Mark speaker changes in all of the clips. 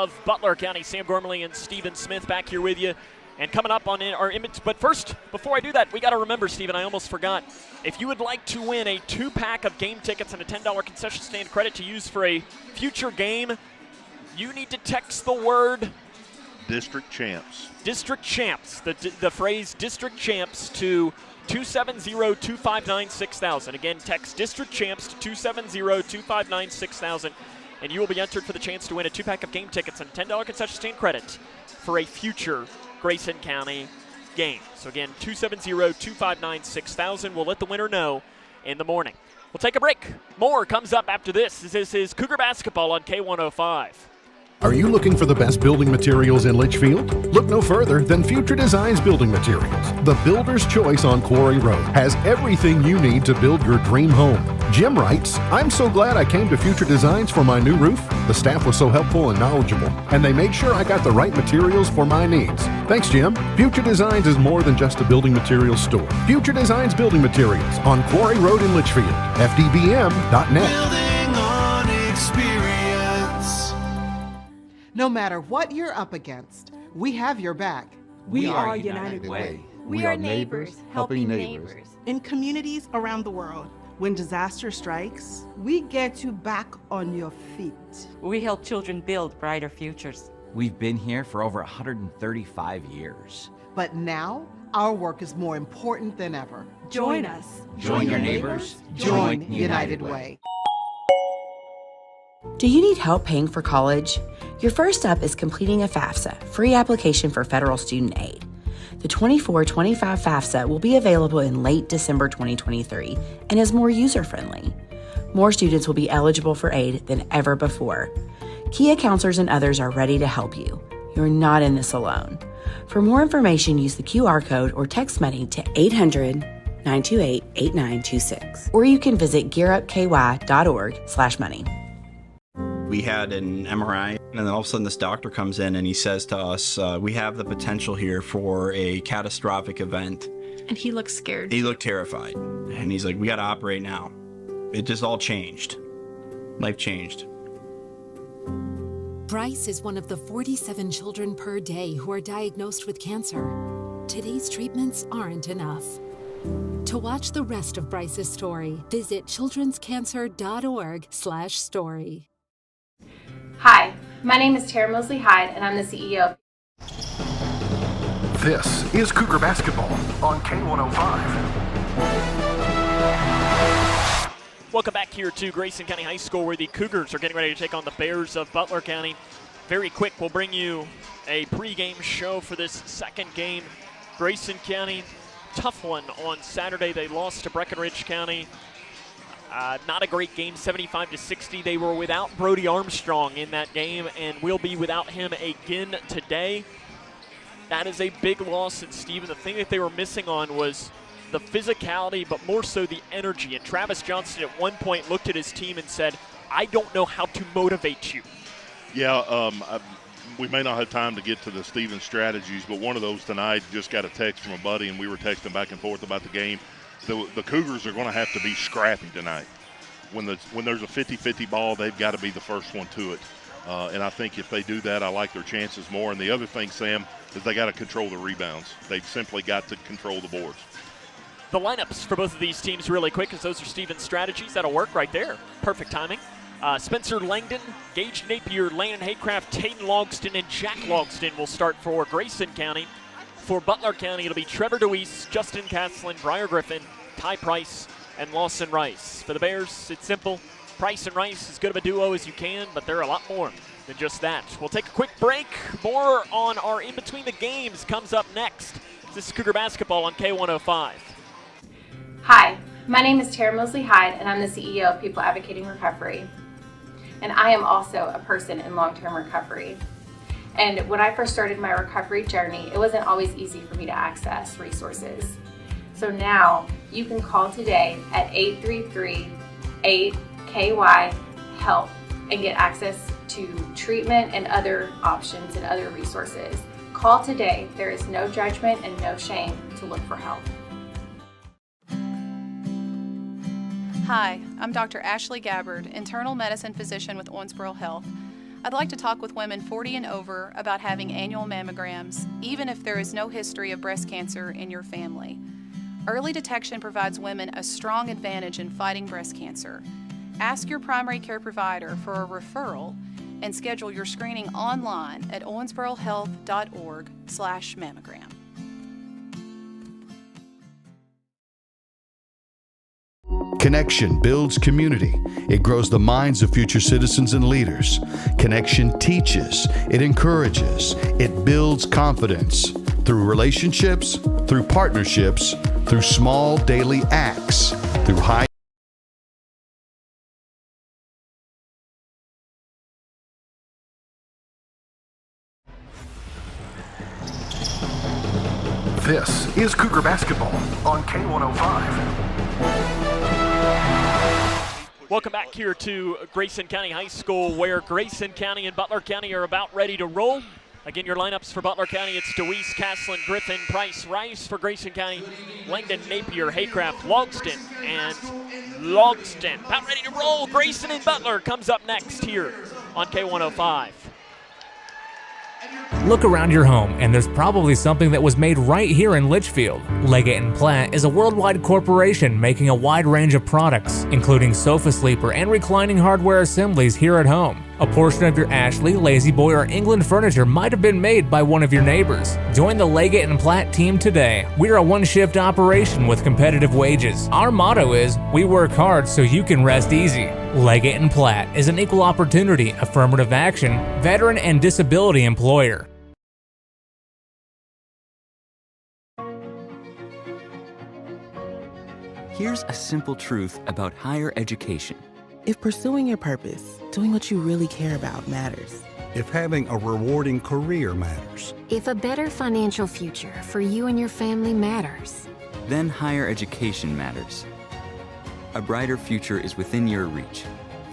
Speaker 1: of Butler County. Sam Gormley and Stephen Smith back here with you. And coming up on our image, but first, before I do that, we got to remember, Stephen, I almost forgot. If you would like to win a 2-pack of game tickets and a $10 concession stand credit to use for a future game, you need to text the word
Speaker 2: District Champs.
Speaker 1: District Champs. The phrase District Champs to 270-259-6000. Again, text District Champs to 270-259-6000, and you will be entered for the chance to win a 2-pack of game tickets and a $10 concession stand credit for a future Grayson County game. So again, 270-259-6000. We'll let the winner know in the morning. We'll take a break. More comes up after this. This is Cougar Basketball on K105.
Speaker 3: Are you looking for the best building materials in Litchfield? Look no further than Future Designs Building Materials. The builder's choice on Quarry Road has everything you need to build your dream home. Jim writes, I'm so glad I came to Future Designs for my new roof. The staff was so helpful and knowledgeable, and they made sure I got the right materials for my needs. Thanks, Jim. Future Designs is more than just a building materials store. Future Designs Building Materials on Quarry Road in Litchfield. FDBM.net.
Speaker 4: Building on experience.
Speaker 5: No matter what you're up against, we have your back.
Speaker 6: We are United Way.
Speaker 7: We are neighbors helping neighbors.
Speaker 6: In communities around the world, when disaster strikes,
Speaker 7: We get you back on your feet.
Speaker 8: We help children build brighter futures.
Speaker 9: We've been here for over 135 years.
Speaker 5: But now, our work is more important than ever.
Speaker 7: Join us.
Speaker 9: Join your neighbors.
Speaker 5: Join United Way.
Speaker 10: Do you need help paying for college? Your first step is completing a FAFSA, free application for federal student aid. The 24-25 FAFSA will be available in late December 2023 and is more user-friendly. More students will be eligible for aid than ever before. Kia counselors and others are ready to help you. You're not in this alone. For more information, use the QR code or text money to 800-928-8926. Or you can visit gearupky.org/money.
Speaker 11: We had an MRI, and then all of a sudden this doctor comes in and he says to us, we have the potential here for a catastrophic event.
Speaker 12: And he looked scared.
Speaker 11: He looked terrified. And he's like, we got to operate now. It just all changed. Life changed.
Speaker 13: Bryce is one of the 47 children per day who are diagnosed with cancer. Today's treatments aren't enough. To watch the rest of Bryce's story, visit childrenscancer.org/story.
Speaker 14: Hi, my name is Tara Mosley Hyde, and I'm the CEO of...
Speaker 3: This is Cougar Basketball on K105.
Speaker 1: Welcome back here to Grayson County High School, where the Cougars are getting ready to take on the Bears of Butler County. Very quick, we'll bring you a pregame show for this second game. Grayson County, tough one on Saturday. They lost to Breckenridge County. Not a great game, 75-60. They were without Brody Armstrong in that game and will be without him again today. That is a big loss. And, Steven, the thing that they were missing on was the physicality, but more so the energy. And Travis Johnston at one point looked at his team and said, I don't know how to motivate you.
Speaker 2: Yeah, we may not have time to get to the Steven strategies, but one of those tonight, just got a text from a buddy, and we were texting back and forth about the game. The Cougars are going to have to be scrappy tonight. When there's a 50-50 ball, they've got to be the first one to it. And I think if they do that, I like their chances more. And the other thing, Sam, is they got to control the rebounds. They've simply got to control the boards.
Speaker 1: The lineups for both of these teams really quick, because those are Steven's strategies. That'll work right there. Perfect timing. Spencer Langdon, Gage Napier, Landon Haycraft, Tayden Logston, and Jack Logston will start for Grayson County. For Butler County, it'll be Trevor DeWeese, Justin Caslin, Briar Griffin, Ty Price, and Lawson Rice. For the Bears, it's simple. Price and Rice, as good of a duo as you can, but they're a lot more than just that. We'll take a quick break. More on our In Between the Games comes up next. This is Cougar Basketball on K105.
Speaker 14: Hi, my name is Tara Mosley Hyde, and I'm the CEO of People Advocating Recovery. And I am also a person in long-term recovery. And when I first started my recovery journey, it wasn't always easy for me to access resources. So now you can call today at 833-8KY-HELP and get access to treatment and other options and other resources. Call today. There is no judgment and no shame to look for help.
Speaker 12: Hi, I'm Dr. Ashley Gabbard, internal medicine physician with Owensboro Health. I'd like to talk with women 40 and over about having annual mammograms, even if there is no history of breast cancer in your family. Early detection provides women a strong advantage in fighting breast cancer. Ask your primary care provider for a referral and schedule your screening online at owensborohealth.org/mammogram.
Speaker 15: Connection builds community. It grows the minds of future citizens and leaders. Connection teaches. It encourages. It builds confidence through relationships, through partnerships, through small daily acts, through high.
Speaker 3: This is Cougar Basketball on K105.
Speaker 1: Welcome back here to Grayson County High School, where Grayson County and Butler County are about ready to roll. Again, your lineups for Butler County, it's DeWeese, Castlin, Griffin, Price, Rice. For Grayson County, Langdon, Napier, Haycraft, Logston, and Logston. About ready to roll. Grayson and Butler comes up next here on K105.
Speaker 16: Look around your home, and there's probably something that was made right here in Litchfield. Leggett & Platt is a worldwide corporation making a wide range of products, including sofa sleeper and reclining hardware assemblies here at home. A portion of your Ashley, Lazy Boy, or England furniture might have been made by one of your neighbors. Join the Leggett & Platt team today. We're a one-shift operation with competitive wages. Our motto is, we work hard so you can rest easy. Leggett & Platt is an equal opportunity, affirmative action, veteran and disability employer.
Speaker 17: Here's a simple truth about higher education.
Speaker 18: If pursuing your purpose, doing what you really care about matters.
Speaker 19: If having a rewarding career matters.
Speaker 20: If a better financial future for you and your family matters.
Speaker 17: Then higher education matters. A brighter future is within your reach.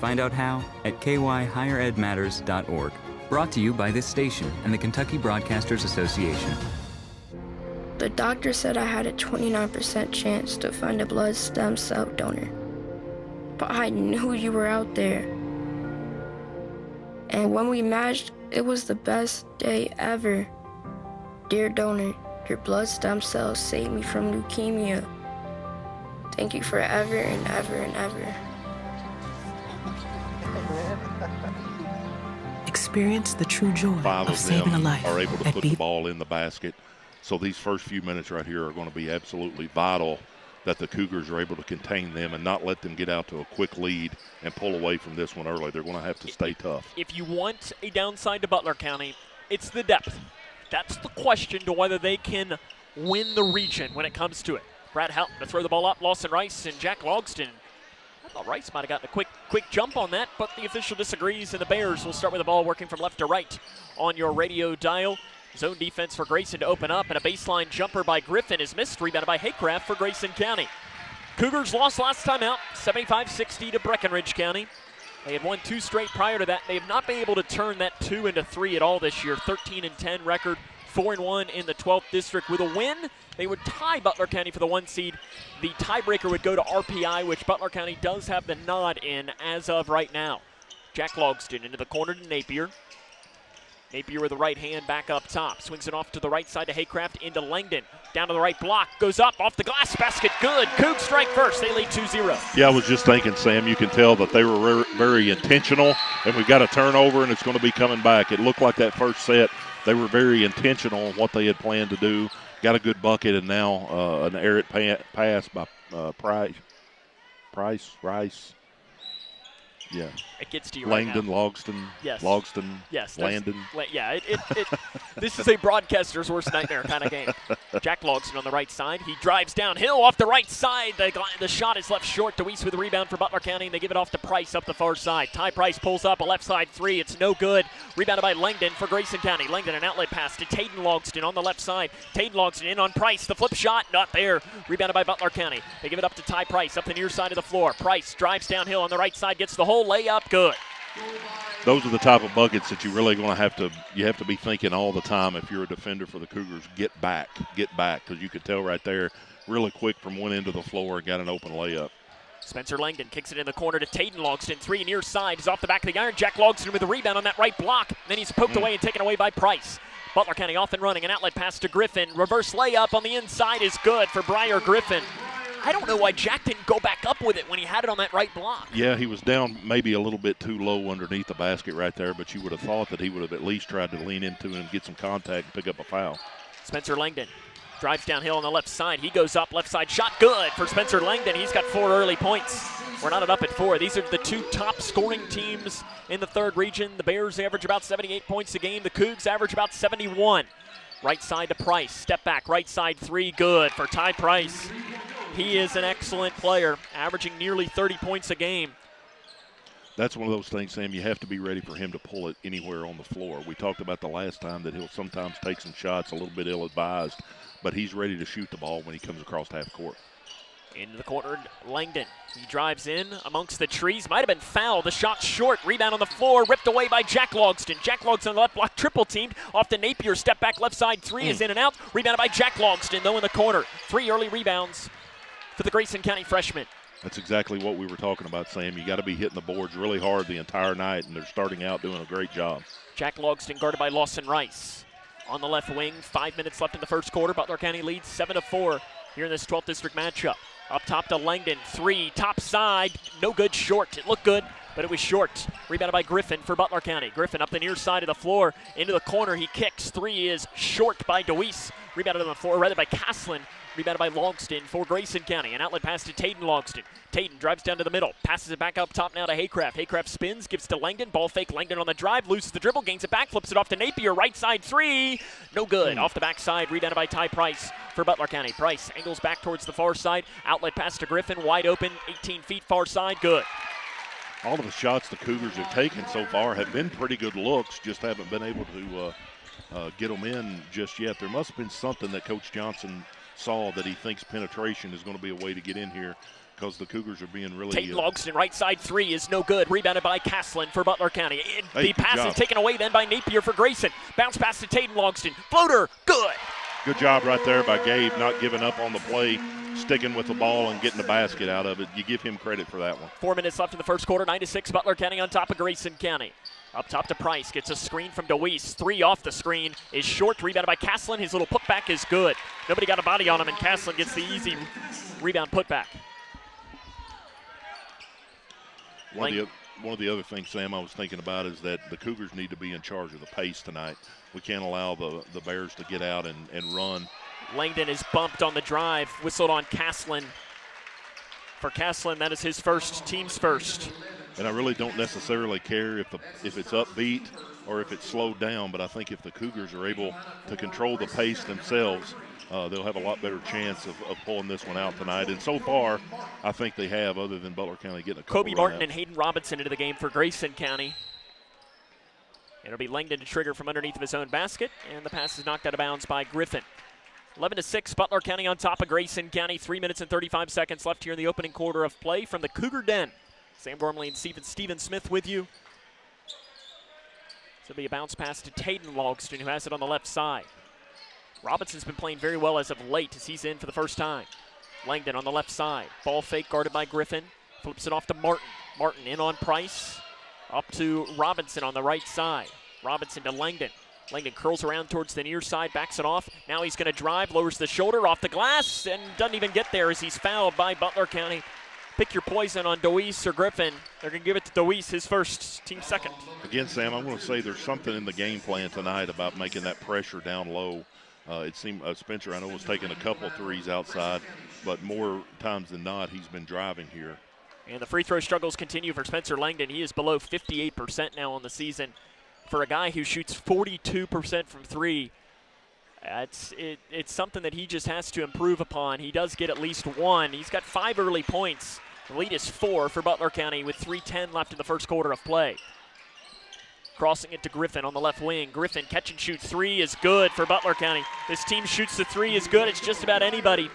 Speaker 17: Find out how at kyhigheredmatters.org. Brought to you by this station and the Kentucky Broadcasters Association.
Speaker 21: The doctor said I had a 29% chance to find a blood stem cell donor. But I knew you were out there. And when we matched, it was the best day ever. Dear donor, your blood stem cells saved me from leukemia. Thank you forever and ever and ever.
Speaker 18: Experience the true joy of saving a life.
Speaker 2: Are able to put the ball in the basket. So these first few minutes right here are going to be absolutely vital, that the Cougars are able to contain them and not let them get out to a quick lead and pull away from this one early. They're going to have to stay tough.
Speaker 1: If you want a downside to Butler County, it's the depth. That's the question to whether they can win the region when it comes to it. Brad Houghton to throw the ball up, Lawson Rice and Jack Logston. I thought Rice might have gotten a quick jump on that, but the official disagrees, and the Bears will start with the ball working from left to right on your radio dial. Zone defense for Grayson to open up, and a baseline jumper by Griffin is missed. Rebounded by Haycraft for Grayson County. Cougars lost last time out, 75-60 to Breckenridge County. They had won 2 straight prior to that. They have not been able to turn that 2 into 3 at all this year. 13-10 record, 4-1 in the 12th district. With a win, they would tie Butler County for the 1 seed. The tiebreaker would go to RPI, which Butler County does have the nod in as of right now. Jack Logston into the corner to Napier. Napier with the right hand back up top. Swings it off to the right side to Haycraft into Langdon. Down to the right block. Goes up off the glass basket. Good. Cougs strike first. They lead 2-0.
Speaker 2: Yeah, I was just thinking, Sam, you can tell that they were very intentional, and we've got a turnover, and it's going to be coming back. It looked like that first set, they were very intentional in what they had planned to do. Got a good bucket, and now an errant pass by Rice. Yeah.
Speaker 1: It gets to you
Speaker 2: Langdon,
Speaker 1: right now.
Speaker 2: Logston,
Speaker 1: Yes.
Speaker 2: Logston,
Speaker 1: yes,
Speaker 2: Landon.
Speaker 1: Yeah, this is a broadcaster's worst nightmare kind of game. Jack Logston on the right side. He drives downhill off the right side. The shot is left short. DeWeese with the rebound for Butler County, and they give it off to Price up the far side. Ty Price pulls up a left side 3. It's no good. Rebounded by Langdon for Grayson County. Langdon, an outlet pass to Tayden Logston on the left side. Tayden Logston in on Price. The flip shot, not there. Rebounded by Butler County. They give it up to Ty Price up the near side of the floor. Price drives downhill on the right side, gets the hole, layup, good.
Speaker 2: Those are the type of buckets that you really going to have to be thinking all the time if you're a defender for the Cougars. Get back, because you could tell right there really quick from one end of the floor and got an open layup.
Speaker 1: Spencer Langdon kicks it in the corner to Taden Logston. 3 near side is off the back of the iron. Jack Logston with a rebound on that right block. Then he's poked away and taken away by Price. Butler County off and running. An outlet pass to Griffin. Reverse layup on the inside is good for Briar Griffin. I don't know why Jack didn't go back up with it when he had it on that right block.
Speaker 2: Yeah, he was down maybe a little bit too low underneath the basket right there, but you would have thought that he would have at least tried to lean into it and get some contact and pick up a foul.
Speaker 1: Spencer Langdon drives downhill on the left side. He goes up, left side shot good for Spencer Langdon. He's got 4 early points. We're not up at 4. These are the 2 top scoring teams in the 3rd region. The Bears average about 78 points a game. The Cougs average about 71. Right side to Price. Step back, right side 3, good for Ty Price. He is an excellent player, averaging nearly 30 points a game.
Speaker 2: That's one of those things, Sam, you have to be ready for him to pull it anywhere on the floor. We talked about the last time that he'll sometimes take some shots a little bit ill-advised, but he's ready to shoot the ball when he comes across half court.
Speaker 1: Into the corner, Langdon. He drives in amongst the trees. Might have been fouled. The shot short. Rebound on the floor. Ripped away by Jack Logston. Jack Logston on the left block. Triple teamed. Off to Napier. Step back left side. 3 is in and out. Rebounded by Jack Logston, though, in the corner. 3 early rebounds for the Grayson County freshman.
Speaker 2: That's exactly what we were talking about, Sam. You got to be hitting the boards really hard the entire night, and they're starting out doing a great job.
Speaker 1: Jack Logston guarded by Lawson Rice. On the left wing, 5 minutes left in the first quarter. Butler County leads 7-4 here in this 12th district matchup. Up top to Langdon, 3, top side, no good, short. It looked good, but it was short. Rebounded by Griffin for Butler County. Griffin up the near side of the floor, into the corner, he kicks. 3 is short by DeWeese. Rebounded on the floor, rather by Caslin. Rebounded by Logston for Grayson County. An outlet pass to Taden Logston. Taden drives down to the middle. Passes it back up top now to Haycraft. Haycraft spins, gives to Langdon. Ball fake. Langdon on the drive. Loses the dribble. Gains it back. Flips it off to Napier. Right side 3. No good. Off the backside. Rebounded by Ty Price for Butler County. Price angles back towards the far side. Outlet pass to Griffin. Wide open. 18 feet far side. Good.
Speaker 2: All of the shots the Cougars have taken so far have been pretty good looks. Just haven't been able to get them in just yet. There must have been something that Coach Johnson saw that he thinks penetration is going to be a way to get in here because the Cougars are being really...
Speaker 1: Taden Logston, right side 3 is no good. Rebounded by Caslin for Butler County. The pass is taken away then by Napier for Grayson. Bounce pass to Taden Logston. Floater, good.
Speaker 2: Good job right there by Gabe, not giving up on the play, sticking with the ball and getting the basket out of it. You give him credit for that one.
Speaker 1: 4 minutes left in the first quarter. 9-6, Butler County on top of Grayson County. Up top to Price, gets a screen from DeWeese. 3 off the screen is short, rebounded by Caslin. His little putback is good. Nobody got a body on him, and Caslin gets the easy rebound putback.
Speaker 2: One of the other things, Sam, I was thinking about is that the Cougars need to be in charge of the pace tonight. We can't allow the Bears to get out and run.
Speaker 1: Langdon is bumped on the drive, whistled on Caslin. For Caslin, that is his first, team's first.
Speaker 2: And I really don't necessarily care if it's upbeat or if it's slowed down, but I think if the Cougars are able to control the pace themselves, they'll have a lot better chance of pulling this one out tonight. And so far, I think they have, other than Butler County getting a couple
Speaker 1: Kobe Martin and Hayden Robinson into the game for Grayson County. It'll be Langdon to trigger from underneath of his own basket, and the pass is knocked out of bounds by Griffin. 11-6, Butler County on top of Grayson County. 3 minutes and 35 seconds left here in the opening quarter of play from the Cougar Den. Sam Gormley and Steven Smith with you. So it'll be a bounce pass to Taden Logston, who has it on the left side. Robinson's been playing very well as of late as he's in for the first time. Langdon on the left side. Ball fake guarded by Griffin. Flips it off to Martin. Martin in on Price. Up to Robinson on the right side. Robinson to Langdon. Langdon curls around towards the near side, backs it off. Now he's going to drive, lowers the shoulder off the glass, and doesn't even get there as he's fouled by Butler County. Pick your poison on DeWeese or Griffin. They're going to give it to DeWeese, his first, team second.
Speaker 2: Again, Sam, I'm going to say there's something in the game plan tonight about making that pressure down low. It seemed Spencer, I know, was taking a couple threes outside, but more times than not, he's been driving here.
Speaker 1: And the free throw struggles continue for Spencer Langdon. He is below 58% now on the season. For a guy who shoots 42% from 3, it's something that he just has to improve upon. He does get at least 1. He's got 5 early points. The lead is 4 for Butler County with 3:10 left in the first quarter of play. Crossing it to Griffin on the left wing. Griffin catch and shoot 3 is good for Butler County. This team shoots the 3 is good. It's just about anybody,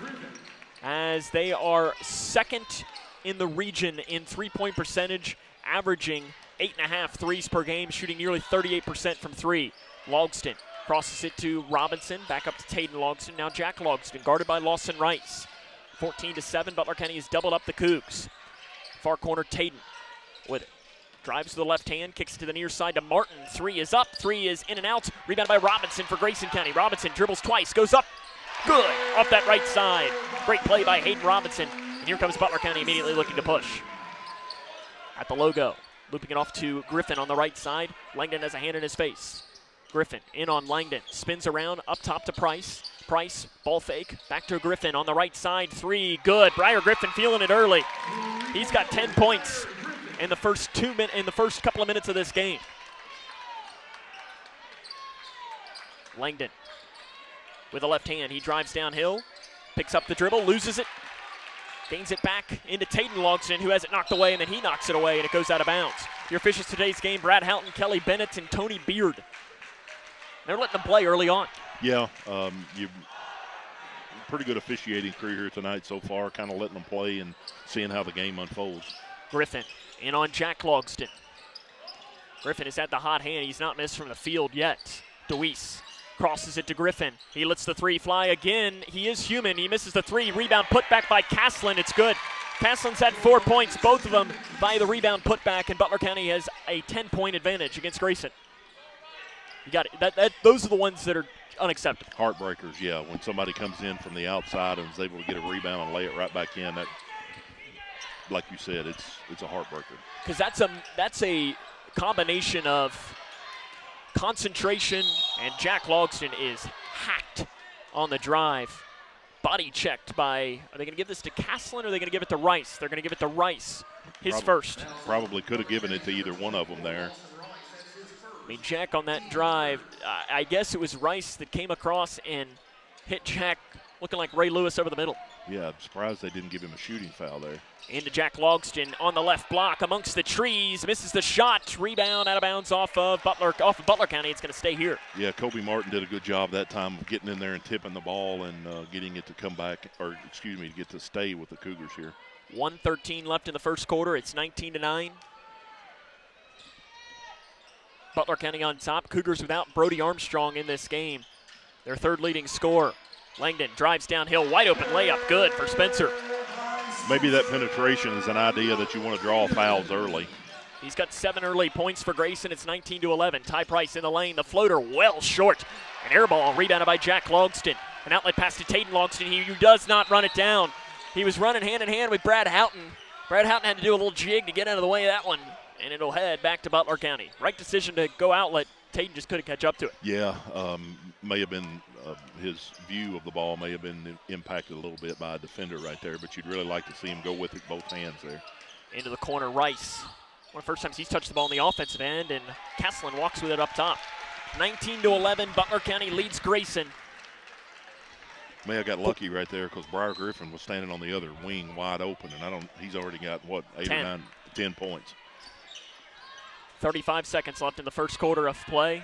Speaker 1: as they are second in the region in three-point percentage, averaging 8.5 threes per game, shooting nearly 38% from 3. Logston crosses it to Robinson, back up to Taden Logston. Now Jack Logston, guarded by Lawson Rice. 14-7, Butler County has doubled up the Cougs. Far corner, Taden with it. Drives to the left hand, kicks to the near side to Martin. 3 is up, 3 is in and out. Rebound by Robinson for Grayson County. Robinson dribbles twice, goes up. Good, off that right side. Great play by Hayden Robinson. And here comes Butler County immediately looking to push. At the logo, looping it off to Griffin on the right side. Langdon has a hand in his face. Griffin in on Langdon, spins around, up top to Price. Price, ball fake, back to Griffin on the right side. 3, good. Briar Griffin feeling it early. He's got 10 points in the first couple of minutes of this game. Langdon with a left hand. He drives downhill, picks up the dribble, loses it, gains it back into Taden Logston, who has it knocked away, and then he knocks it away, and it goes out of bounds. Your officials today's game, Brad Houghton, Kelly Bennett, and Tony Beard. They're letting them play early on.
Speaker 2: Yeah, you've pretty good officiating crew here tonight so far, kind of letting them play and seeing how the game unfolds.
Speaker 1: Griffin in on Jack Logston. Griffin has had the hot hand. He's not missed from the field yet. DeWeese crosses it to Griffin. He lets the 3 fly again. He is human. He misses the 3. Rebound put back by Caslin. It's good. Caslin's had 4 points, both of them by the rebound put back, and Butler County has a 10-point advantage against Grayson. You got it. Those are the ones that are unacceptable.
Speaker 2: Heartbreakers, yeah. When somebody comes in from the outside and is able to get a rebound and lay it right back in, that, like you said, it's a heartbreaker.
Speaker 1: Because that's a combination of concentration, and Jack Logston is hacked on the drive. Body checked by, are they going to give this to Caslin or are they going to give it to Rice? They're going to give it to Rice, first.
Speaker 2: Probably could have given it to either one of them there.
Speaker 1: I mean, Jack on that drive, I guess it was Rice that came across and hit Jack looking like Ray Lewis over the middle.
Speaker 2: Yeah, I'm surprised they didn't give him a shooting foul there.
Speaker 1: Into Jack Logston on the left block amongst the trees, misses the shot, rebound out of bounds off of Butler County. It's going to stay here.
Speaker 2: Yeah, Kobe Martin did a good job that time of getting in there and tipping the ball and getting it to come back, to get to stay with the Cougars here.
Speaker 1: 1:13 left in the first quarter. It's 19-9. Butler County on top. Cougars without Brody Armstrong in this game. Their third leading scorer. Langdon drives downhill, wide open layup, good for Spencer.
Speaker 2: Maybe that penetration is an idea that you want to draw fouls early.
Speaker 1: He's got 7 early points for Grayson. It's 19-11. Ty Price in the lane. The floater well short. An air ball rebounded by Jack Logston. An outlet pass to Taden Logston. He does not run it down. He was running hand in hand with Brad Houghton. Brad Houghton had to do a little jig to get out of the way of that one, and it'll head back to Butler County. Right decision to go outlet. Taden just couldn't catch up to it.
Speaker 2: Yeah, may have been his view of the ball may have been impacted a little bit by a defender right there, but you'd really like to see him go with it both hands there.
Speaker 1: Into the corner, Rice. One of the first times he's touched the ball on the offensive end, and Caslin walks with it up top. 19-11, Butler County leads Grayson.
Speaker 2: May have got lucky right there because Briar Griffin was standing on the other wing wide open, and he's already got, 10 points.
Speaker 1: 35 seconds left in the first quarter of play.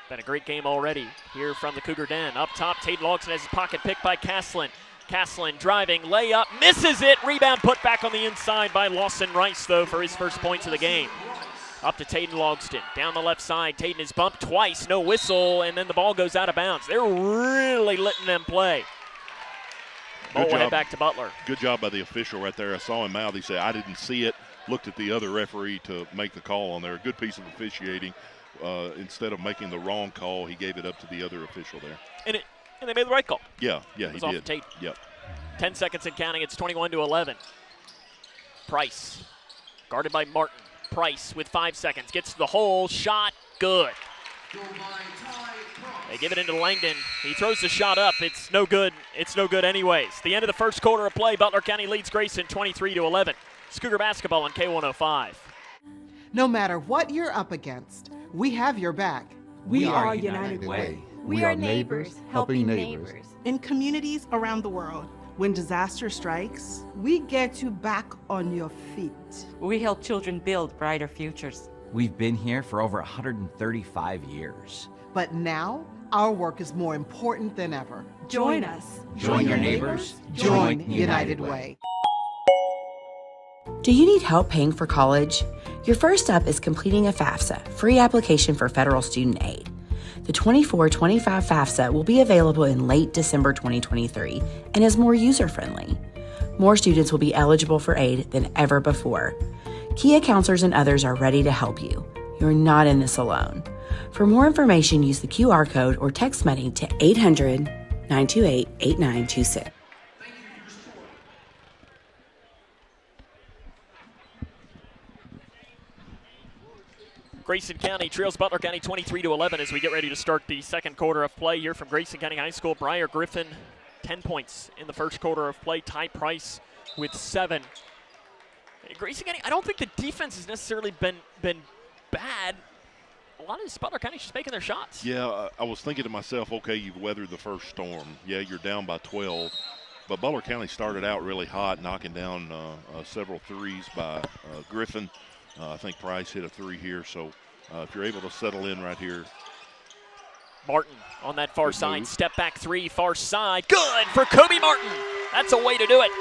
Speaker 1: Been a great game already here from the Cougar Den. Up top, Taden Logston has his pocket picked by Caslin. Caslin driving, layup, misses it. Rebound put back on the inside by Lawson Rice, though, for his first points of the game. Up to Taden Logston. Down the left side, Taden is bumped twice, no whistle, and then the ball goes out of bounds. They're really letting them play. Ball will head back to Butler.
Speaker 2: Good job by the official right there. I saw him mouth. He said, I didn't see it. Looked at the other referee to make the call on there. A good piece of officiating. Instead of making the wrong call, he gave it up to the other official there.
Speaker 1: And they made the right call.
Speaker 2: Yeah, he
Speaker 1: it was off
Speaker 2: did.
Speaker 1: Taden.
Speaker 2: Yep.
Speaker 1: 10 seconds and counting. It's 21-11. Price, guarded by Martin. Price with 5 seconds. Gets to the hole. Shot. Good. They give it into Langdon. He throws the shot up. It's no good. It's no good anyways. The end of the first quarter of play. Butler County leads Grayson 23-11. It's Cougar basketball on K105.
Speaker 5: No matter what you're up against, we have your back.
Speaker 18: We are United Way.
Speaker 7: We are neighbors helping neighbors.
Speaker 6: In communities around the world, when disaster strikes,
Speaker 7: We get you back on your feet.
Speaker 8: We help children build brighter futures.
Speaker 9: We've been here for over 135 years.
Speaker 5: But now, our work is more important than ever.
Speaker 7: Join us.
Speaker 9: Join your neighbors.
Speaker 5: Join United Way.
Speaker 10: Do you need help paying for college? Your first step is completing a FAFSA, free application for federal student aid. The 24-25 FAFSA will be available in late December 2023 and is more user-friendly. more students will be eligible for aid than ever before. Kia counselors and others are ready to help you. You're not in this alone. For more information, use the QR code or text money to 800-928-8926.
Speaker 1: Grayson County trails Butler County 23-11 as we get ready to start the second quarter of play here from Grayson County High School. Briar Griffin, 10 points in the first quarter of play. Ty Price with 7. Grayson County, I don't think the defense has necessarily been bad. A lot of this Butler County just making their shots.
Speaker 2: Yeah, I was thinking to myself, okay, you've weathered the first storm. Yeah, you're down by 12. But Butler County started out really hot, knocking down several threes by Griffin. I think Price hit a 3 here, so if you're able to settle in right here.
Speaker 1: Martin on that far side, step back 3, far side. Good for Kobe Martin. That's a way to do it.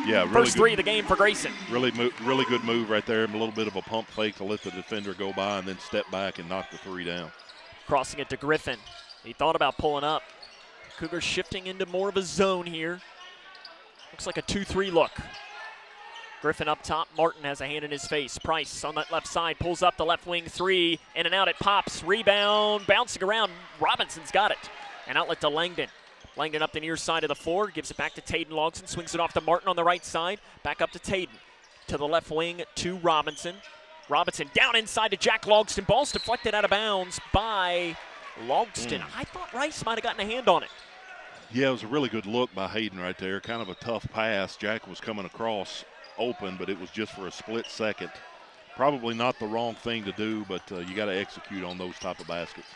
Speaker 2: Yeah, really
Speaker 1: first
Speaker 2: good,
Speaker 1: 3 of the game for Grayson.
Speaker 2: Really good move right there. A little bit of a pump fake to let the defender go by and then step back and knock the 3 down.
Speaker 1: Crossing it to Griffin. He thought about pulling up. Cougars shifting into more of a zone here. Looks like a 2-3 look. Griffin up top. Martin has a hand in his face. Price on that left side pulls up the left wing 3. In and out it pops. Rebound. Bouncing around. Robinson's got it. An outlet to Langdon. Langdon up the near side of the floor. Gives it back to Tayden Logston. Swings it off to Martin on the right side. Back up to Tayden. To the left wing to Robinson. Robinson down inside to Jack Logston. Ball's deflected out of bounds by Logston. I thought Rice might have gotten a hand on it.
Speaker 2: Yeah, it was a really good look by Hayden right there. Kind of a tough pass. Jack was coming across open, but it was just for a split second. Probably not the wrong thing to do, but you got to execute on those type of baskets.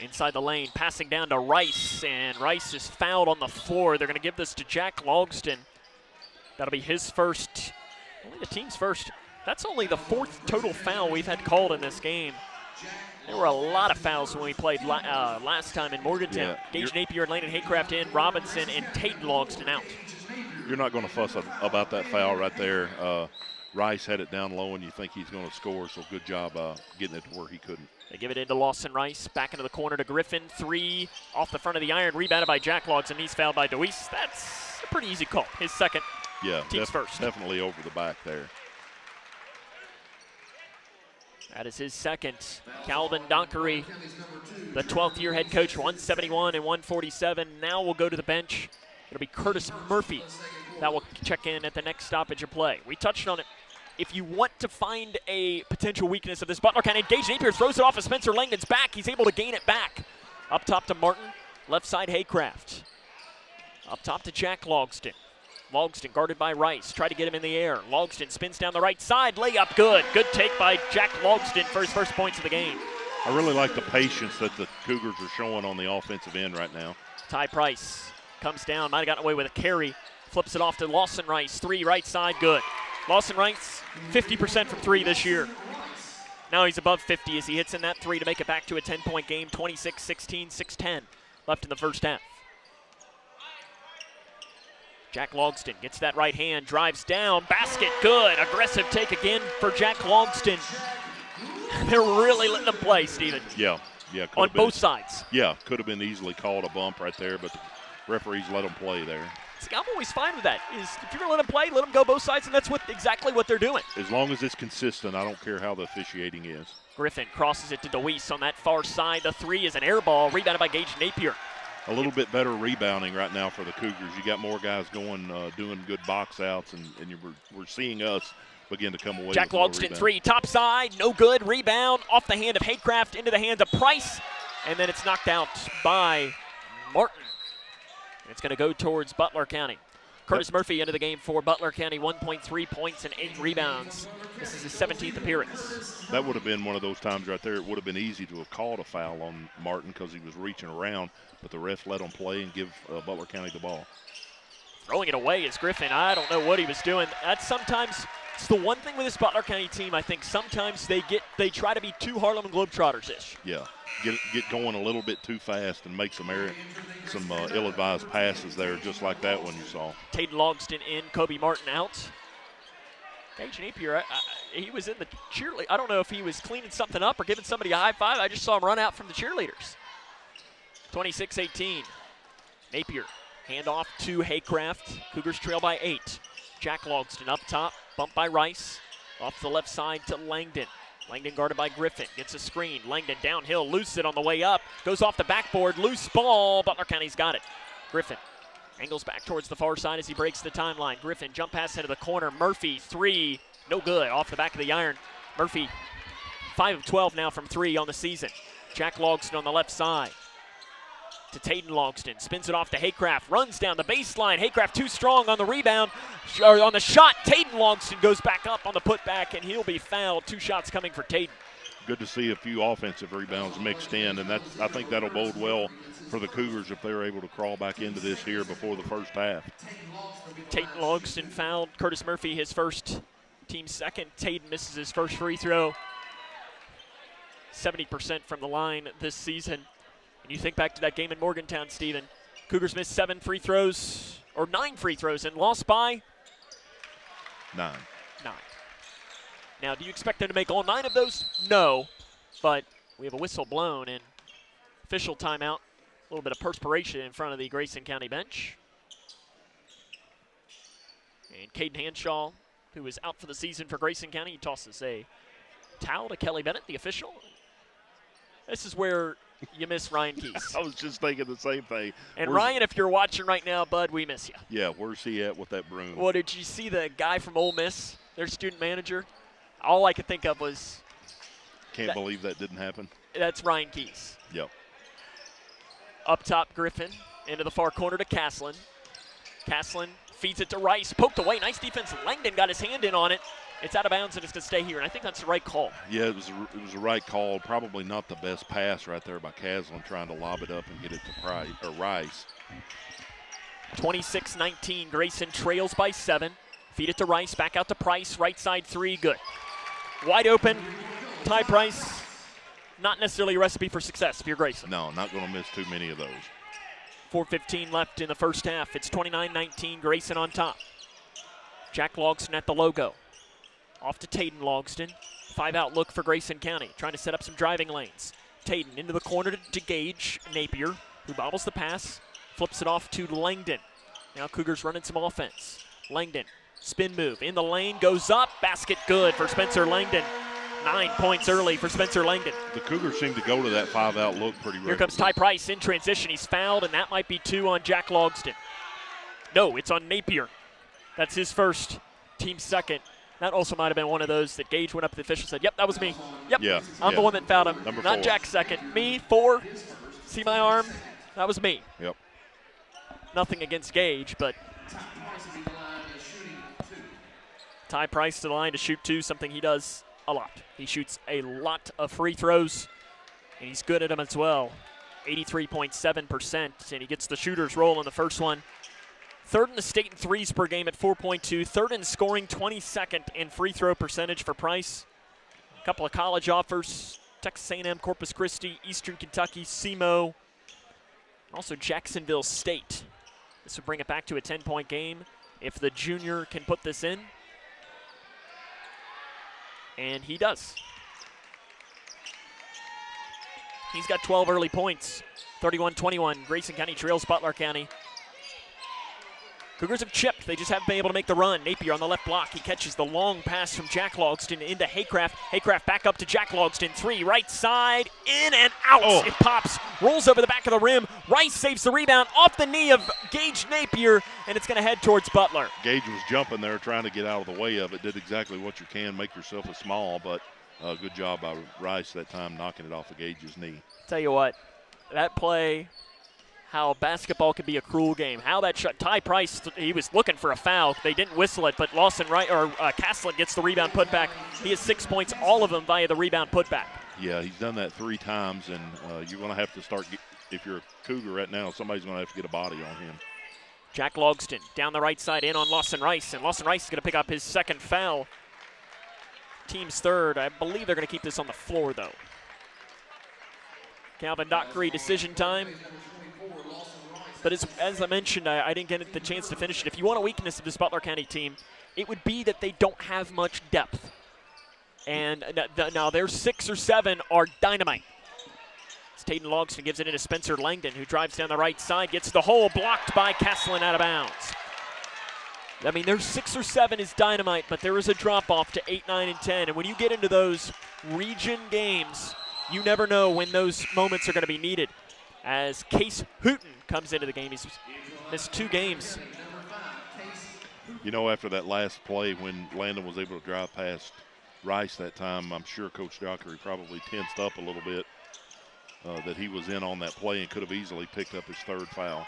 Speaker 1: Inside the lane, passing down to Rice, and Rice is fouled on the floor. They're going to give this to Jack Logston. That'll be his first, only the team's first. That's only the 4th total foul we've had called in this game. There were a lot of fouls when we played last time in Morgantown.
Speaker 2: Yeah,
Speaker 1: Gage Napier and Landon Haycraft in, Robinson and Tayden Logston out.
Speaker 2: You're not going to fuss about that foul right there. Rice had it down low, and you think he's going to score, so good job getting it to where he couldn't.
Speaker 1: They give it into Lawson Rice, back into the corner to Griffin. 3 off the front of the iron, rebounded by Jack Logston. He's fouled by DeWeese. That's a pretty easy call. His second,
Speaker 2: yeah,
Speaker 1: team's first.
Speaker 2: Definitely over the back there.
Speaker 1: That is his second. Calvin Donkery, the 12th year head coach, 171 and 147. Now we'll go to the bench. It'll be Curtis Murphy that will check in at the next stoppage of play. We touched on it. If you want to find a potential weakness of this Butler County, Gage Napier throws it off of Spencer Langdon's back. He's able to gain it back. Up top to Martin, left side Haycraft. Up top to Jack Logston. Logston guarded by Rice. Try to get him in the air. Logston spins down the right side. Layup good. Good take by Jack Logston for his first points of the game.
Speaker 2: I really like the patience that the Cougars are showing on the offensive end right now.
Speaker 1: Ty Price comes down. Might have gotten away with a carry. Flips it off to Lawson Rice. 3 right side. Good. Lawson Rice, 50% from 3 this year. Now he's above 50 as he hits in that 3 to make it back to a 10-point game. 26-16, 6-10 left in the first half. Jack Logston gets that right hand, drives down, basket, good. Aggressive take again for Jack Logston. They're really letting him play, Steven.
Speaker 2: Yeah.
Speaker 1: On both sides.
Speaker 2: Yeah, could have been easily called a bump right there, but the referees let him play there.
Speaker 1: See, I'm always fine with that. If you're going to let them play, let them go both sides, and that's exactly what they're doing.
Speaker 2: As long as it's consistent, I don't care how the officiating is.
Speaker 1: Griffin crosses it to DeWeese on that far side. The 3 is an air ball, rebounded by Gage Napier.
Speaker 2: A little bit better rebounding right now for the Cougars. You got more guys going, doing good box outs, and we're seeing us begin to come away.
Speaker 1: Jack Logston 3, top side, no good. Rebound off the hand of Haycraft into the hands of Price, and then it's knocked out by Martin. It's going to go towards Butler County. Curtis Murphy into the game for Butler County, 1.3 points and 8 rebounds. This is his 17th appearance.
Speaker 2: That would have been one of those times right there. It would have been easy to have called a foul on Martin because he was reaching around, but the ref let him play and give Butler County the ball.
Speaker 1: Throwing it away is Griffin. I don't know what he was doing. That's sometimes, it's the one thing with this Butler County team, I think sometimes they try to be too Harlem Globetrotters-ish.
Speaker 2: Yeah, get going a little bit too fast and make some ill-advised passes there, just like that one you saw.
Speaker 1: Tayden Logston in, Kobe Martin out. Gage Napier, he was in the cheerleader. I don't know if he was cleaning something up or giving somebody a high five. I just saw him run out from the cheerleaders. 26-18. Napier, hand off to Haycraft. Cougars trail by 8. Jack Logston up top, bumped by Rice. Off the left side to Langdon. Langdon guarded by Griffin, gets a screen. Langdon downhill, loose it on the way up. Goes off the backboard, loose ball. Butler County's got it. Griffin angles back towards the far side as he breaks the timeline. Griffin jump pass into the corner. Murphy, three, no good, off the back of the iron. Murphy, 5 of 12 now from 3 on the season. Jack Logston on the left side to Tayden Logston. Spins it off to Haycraft, runs down the baseline. Haycraft too strong on the rebound, or on the shot. Tayden Logston goes back up on the putback, and he'll be fouled. 2 shots coming for Tayden.
Speaker 2: Good to see a few offensive rebounds mixed in, and I think that'll bode well for the Cougars if they're able to crawl back into this here before the first half.
Speaker 1: Tayden Logston fouled Curtis Murphy, his first, team second. Tayden misses his first free throw. 70% from the line this season. And you think back to that game in Morgantown, Stephen. Cougars missed 7 free throws, or 9 free throws, and lost by
Speaker 2: 9.
Speaker 1: Now, do you expect them to make all 9 of those? No, but we have a whistle blown and official timeout. A little bit of perspiration in front of the Grayson County bench. And Caden Hanshaw, who is out for the season for Grayson County, he tosses a towel to Kelly Bennett, the official. This is where you miss Ryan Keese.
Speaker 2: I was just thinking the same thing.
Speaker 1: And Ryan, if you're watching right now, bud, we miss you.
Speaker 2: Yeah, where's he at with that broom?
Speaker 1: Well, did you see the guy from Ole Miss, their student manager? All I could think of was...
Speaker 2: Can't believe that didn't happen.
Speaker 1: That's Ryan Keese.
Speaker 2: Yep.
Speaker 1: Up top, Griffin. Into the far corner to Caslin. Caslin feeds it to Rice. Poked away. Nice defense. Langdon got his hand in on it. It's out of bounds, and it's going to stay here, and I think that's the right call.
Speaker 2: Yeah, it was the right call. Probably not the best pass right there by Caslin, trying to lob it up and get it to Rice.
Speaker 1: 26-19, Grayson trails by 7. Feed it to Rice, back out to Price, right side 3, good. Wide open, Ty Price, not necessarily a recipe for success if you're Grayson.
Speaker 2: No, not going to miss too many of those.
Speaker 1: 4:15 left in the first half. It's 29-19, Grayson on top. Jack Logston at the logo. Off to Tayden Logston. 5-out look for Grayson County, trying to set up some driving lanes. Tayden into the corner to Gage Napier, who bobbles the pass, flips it off to Langdon. Now Cougars running some offense. Langdon, spin move, in the lane, goes up, basket good for Spencer Langdon. 9 points early for Spencer Langdon.
Speaker 2: The Cougars seem to go to that 5-out look pretty regularly.
Speaker 1: Here comes Ty Price in transition. He's fouled, and that might be 2 on Jack Logston. No, it's on Napier. That's his first, team second. That also might have been one of those that Gage went up to the official and said, yep, that was me. Yep,
Speaker 2: yeah,
Speaker 1: I'm the one that fouled him.
Speaker 2: Number
Speaker 1: not
Speaker 2: 4.
Speaker 1: Jack second. Me, 4. See my arm? That was me.
Speaker 2: Yep.
Speaker 1: Nothing against Gage, but Ty Price to the line to shoot 2, something he does a lot. He shoots a lot of free throws, and he's good at them as well. 83.7%, and he gets the shooter's roll in the first one. 3rd in the state in threes per game at 4.2. 3rd in scoring, 22nd in free throw percentage for Price. A couple of college offers, Texas A&M, Corpus Christi, Eastern Kentucky, SEMO, also Jacksonville State. This would bring it back to a 10-point game if the junior can put this in. And he does. He's got 12 early points. 31-21, Grayson County trails Butler County. Cougars have chipped. They just haven't been able to make the run. Napier on the left block. He catches the long pass from Jack Logston into Haycraft. Haycraft back up to Jack Logston. 3, right side, in and out.
Speaker 2: Oh.
Speaker 1: It pops, rolls over the back of the rim. Rice saves the rebound off the knee of Gage Napier, and it's going to head towards Butler.
Speaker 2: Gage was jumping there trying to get out of the way of it. Did exactly what you can, make yourself a small, but good job by Rice that time knocking it off of Gage's knee.
Speaker 1: Tell you what, that play, how basketball can be a cruel game. How that shot, Ty Price, he was looking for a foul. They didn't whistle it, but Caslin gets the rebound putback. He has 6 points, all of them via the rebound putback.
Speaker 2: Yeah, he's done that 3 times, and you're going to have to start, if you're a Cougar right now, somebody's going to have to get a body on him.
Speaker 1: Jack Logston down the right side in on Lawson Rice, and Lawson Rice is going to pick up his 2nd foul. Team's 3rd. I believe they're going to keep this on the floor, though. Calvin Dockery, decision time. But as I mentioned, I didn't get the chance to finish it. If you want a weakness of this Butler County team, it would be that they don't have much depth. And now their 6 or 7 are dynamite. As Tayden Logston gives it into Spencer Langdon, who drives down the right side, gets the hole blocked by Caslin out of bounds. I mean, their 6 or 7 is dynamite, but there is a drop-off to 8, 9, and 10. And when you get into those region games, you never know when those moments are going to be needed. As Case Hooten comes into the game, he's missed 2 games.
Speaker 2: You know, after that last play when Landon was able to drive past Rice that time, I'm sure Coach Dockery probably tensed up a little bit that he was in on that play and could have easily picked up his 3rd foul.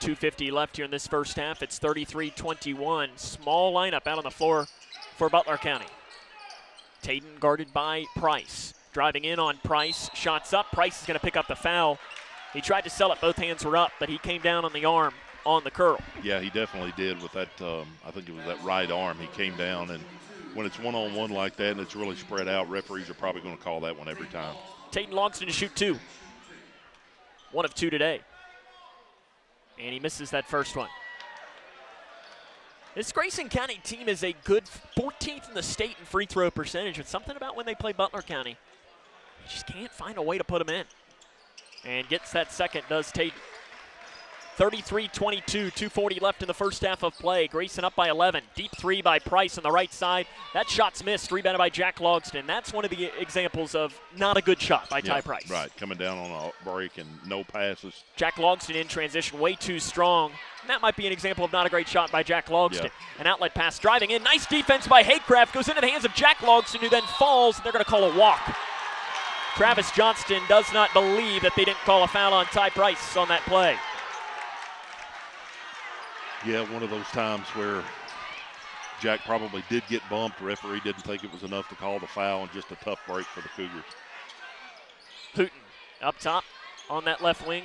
Speaker 1: 2:50 left here in this first half. It's 33-21. Small lineup out on the floor for Butler County. Tayden guarded by Price. Driving in on Price. Shots up. Price is going to pick up the foul. He tried to sell it. Both hands were up, but he came down on the arm on the curl.
Speaker 2: Yeah, he definitely did with that, I think it was that right arm. He came down, and when it's one-on-one like that and it's really spread out, referees are probably going to call that one every time.
Speaker 1: Tayden Longston to shoot 2. 1 of 2 today. And he misses that first one. This Grayson County team is a good 14th in the state in free throw percentage, but something about when they play Butler County, they just can't find a way to put them in. And gets that second, does Tayden. 33-22, 2:40 left in the first half of play. Grayson up by 11. Deep 3 by Price on the right side. That shot's missed, rebounded by Jack Logston. That's one of the examples of not a good shot by Ty Price.
Speaker 2: Right, coming down on a break and no passes.
Speaker 1: Jack Logston in transition, way too strong. And that might be an example of not a great shot by Jack Logston.
Speaker 2: Yeah.
Speaker 1: An outlet pass driving in. Nice defense by Haycraft. Goes into the hands of Jack Logston, who then falls, and they're going to call a walk. Travis Johnston does not believe that they didn't call a foul on Ty Price on that play.
Speaker 2: Yeah, one of those times where Jack probably did get bumped. Referee didn't think it was enough to call the foul, and just a tough break for the Cougars.
Speaker 1: Hooten up top on that left wing.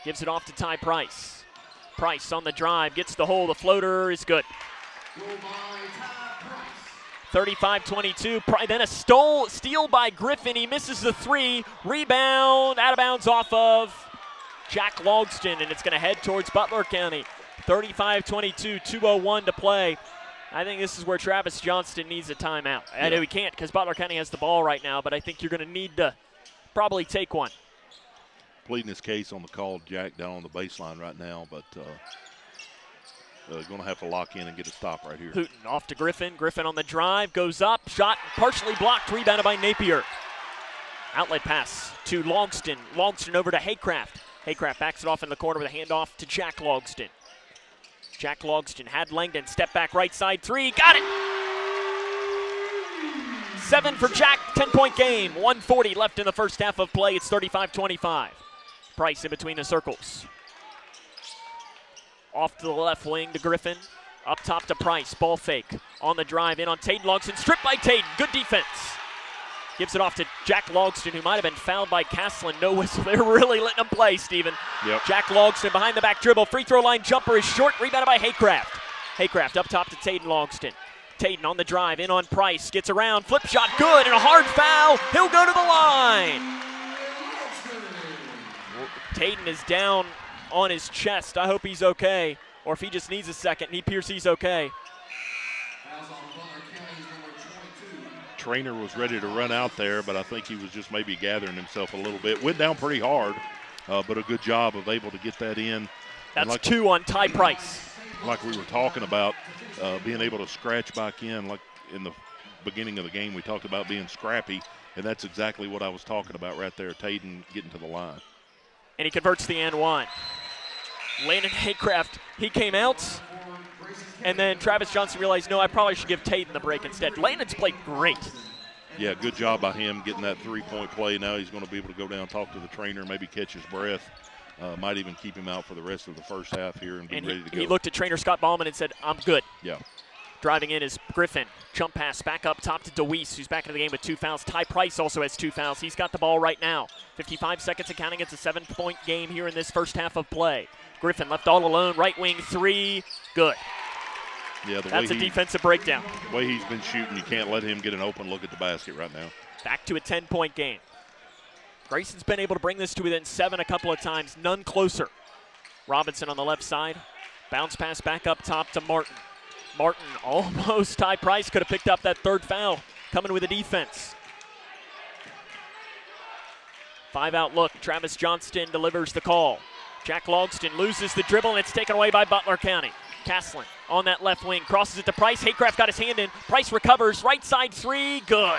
Speaker 1: Gives it off to Ty Price. Price on the drive, gets the hole. The floater is good. 35-22. Then a steal by Griffin. He misses the 3. Rebound, out of bounds off of Jack Logston, and it's going to head towards Butler County. 35-22, 2:01 to play. I think this is where Travis Johnston needs a timeout. I know he can't because Butler County has the ball right now, but I think you're going to need to probably take one.
Speaker 2: Pleading his case on the call, Jack down on the baseline right now, but going to have to lock in and get a stop right here.
Speaker 1: Hooten off to Griffin. Griffin on the drive, goes up, shot partially blocked, rebounded by Napier. Outlet pass to Logston. Logston over to Haycraft. Haycraft backs it off in the corner with a handoff to Jack Logston. Jack Logston had Langdon, step back right side 3, got it! 7 for Jack, 10-point game. 1:40 left in the first half of play. It's 35-25. Price in between the circles. Off to the left wing to Griffin. Up top to Price, ball fake. On the drive in on Tayden Logston, stripped by Tayden, good defense. Gives it off to Jack Logston, who might have been fouled by Caslin. No whistle. They're really letting him play, Steven.
Speaker 2: Yep.
Speaker 1: Jack Logston behind the back dribble. Free throw line jumper is short. Rebounded by Haycraft. Haycraft up top to Tayden Logston. Tayden on the drive, in on Price. Gets around, flip shot good, and a hard foul. He'll go to the line. Tayden is down on his chest. I hope he's okay. Or if he just needs a second, he appears he's okay.
Speaker 2: Trainer was ready to run out there, but I think he was just maybe gathering himself a little bit. Went down pretty hard, but a good job of able to get that in.
Speaker 1: That's like 2 on Ty Price.
Speaker 2: Like we were talking about, being able to scratch back in, like in the beginning of the game, we talked about being scrappy, and that's exactly what I was talking about right there, Tayden getting to the line.
Speaker 1: And he converts the and one. Landon Haycraft, he came out, and then Travis Johnson realized, no, I probably should give Tayden the break instead. Landon's played great.
Speaker 2: Yeah, good job by him getting that 3-point play. Now he's going to be able to go down, talk to the trainer, maybe catch his breath. Might even keep him out for the rest of the first half here and be ready to go.
Speaker 1: He looked at trainer Scott Ballman and said, I'm good.
Speaker 2: Yeah.
Speaker 1: Driving in is Griffin. Jump pass back up top to DeWeese, who's back into the game with 2 fouls. Ty Price also has 2 fouls. He's got the ball right now. 55 seconds and counting. It's a 7-point game here in this first half of play. Griffin left all alone. Right wing 3. Good.
Speaker 2: Yeah,
Speaker 1: that's a defensive breakdown.
Speaker 2: The way he's been shooting, you can't let him get an open look at the basket right now.
Speaker 1: Back to a 10-point game. Grayson's been able to bring this to within 7 a couple of times, none closer. Robinson on the left side. Bounce pass back up top to Martin. Martin almost. Ty Price could have picked up that 3rd foul. Coming with a defense. 5-out look. Travis Johnston delivers the call. Jack Logston loses the dribble, and it's taken away by Butler County. Caslin on that left wing, crosses it to Price. Haycraft got his hand in. Price recovers, right side three, good.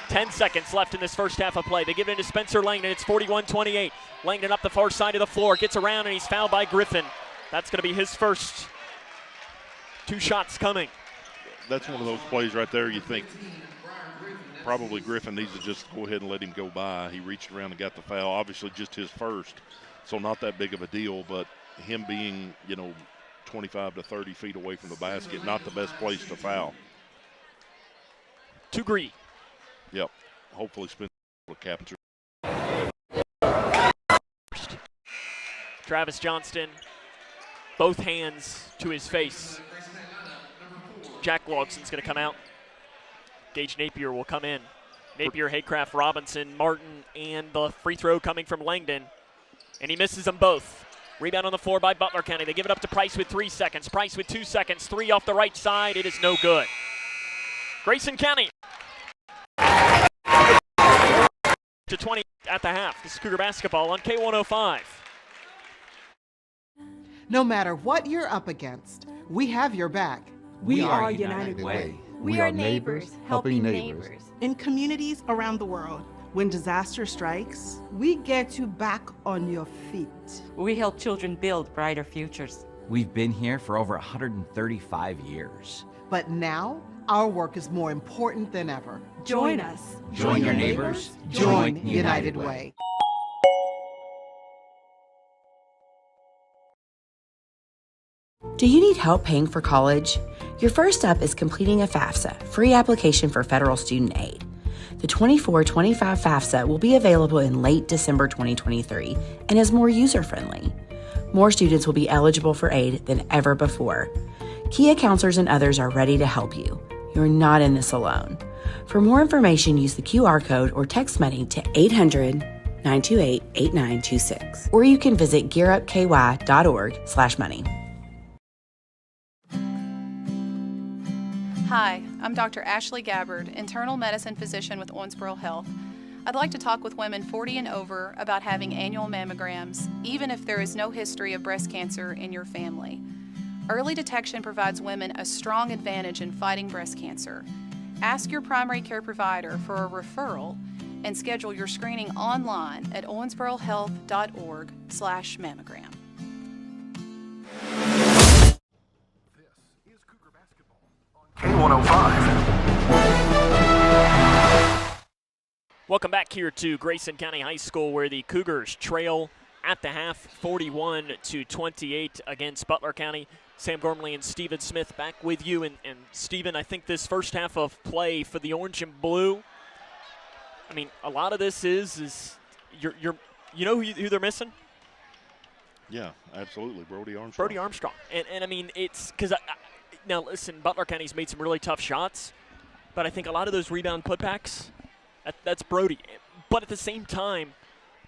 Speaker 1: 10 seconds left in this first half of play. They give it into Spencer Langdon. It's 41-28. Langdon up the far side of the floor, gets around, and he's fouled by Griffin. That's going to be his first 2 shots coming.
Speaker 2: That's one of those plays right there you think probably Griffin needs to just go ahead and let him go by. He reached around and got the foul. Obviously just his first, so not that big of a deal, but him being, 25 to 30 feet away from the basket, not the best place to foul.
Speaker 1: Too greedy.
Speaker 2: Yep. Hopefully Spencer will capture.
Speaker 1: Travis Johnston, both hands to his face. Jack Logson's going to come out. Gage Napier will come in. Napier, Haycraft, Robinson, Martin, and the free throw coming from Langdon. And he misses them both. Rebound on the floor by Butler County. They give it up to Price with 3 seconds. Price with 2 seconds. 3 off the right side. It is no good. Grayson County to 20 at the half. This is Cougar basketball on K105.
Speaker 5: No matter what you're up against, we have your back.
Speaker 18: We are United Way.
Speaker 7: We are neighbors helping neighbors.
Speaker 6: In communities around the world, when disaster strikes,
Speaker 7: We get you back on your feet.
Speaker 8: We help children build brighter futures.
Speaker 9: We've been here for over 135 years.
Speaker 5: But now, our work is more important than ever.
Speaker 7: Join us.
Speaker 9: Join your neighbors.
Speaker 5: Join United Way.
Speaker 10: Do you need help paying for college? Your first step is completing a FAFSA, free application for federal student aid. The 24-25 FAFSA will be available in late December 2023 and is more user-friendly. More students will be eligible for aid than ever before. Kia counselors and others are ready to help you. You're not in this alone. For more information, use the QR code or text money to 800-928-8926. Or you can visit gearupky.org/money.
Speaker 12: Hi, I'm Dr. Ashley Gabbard, internal medicine physician with Owensboro Health. I'd like to talk with women 40 and over about having annual mammograms, even if there is no history of breast cancer in your family. Early detection provides women a strong advantage in fighting breast cancer. Ask your primary care provider for a referral and schedule your screening online at owensborohealth.org/mammogram.
Speaker 4: K105.
Speaker 1: Welcome back here to Grayson County High School, where the Cougars trail at the half 41-28 against Butler County. Sam Gormley and Stephen Smith back with you. And Stephen, I think this first half of play for the Orange and Blue, I mean, a lot of this is you know who they're missing?
Speaker 2: Yeah, absolutely. Brody Armstrong.
Speaker 1: And I mean, it's because now listen, Butler County's made some really tough shots, but I think a lot of those rebound putbacks, that's Brody. But at the same time,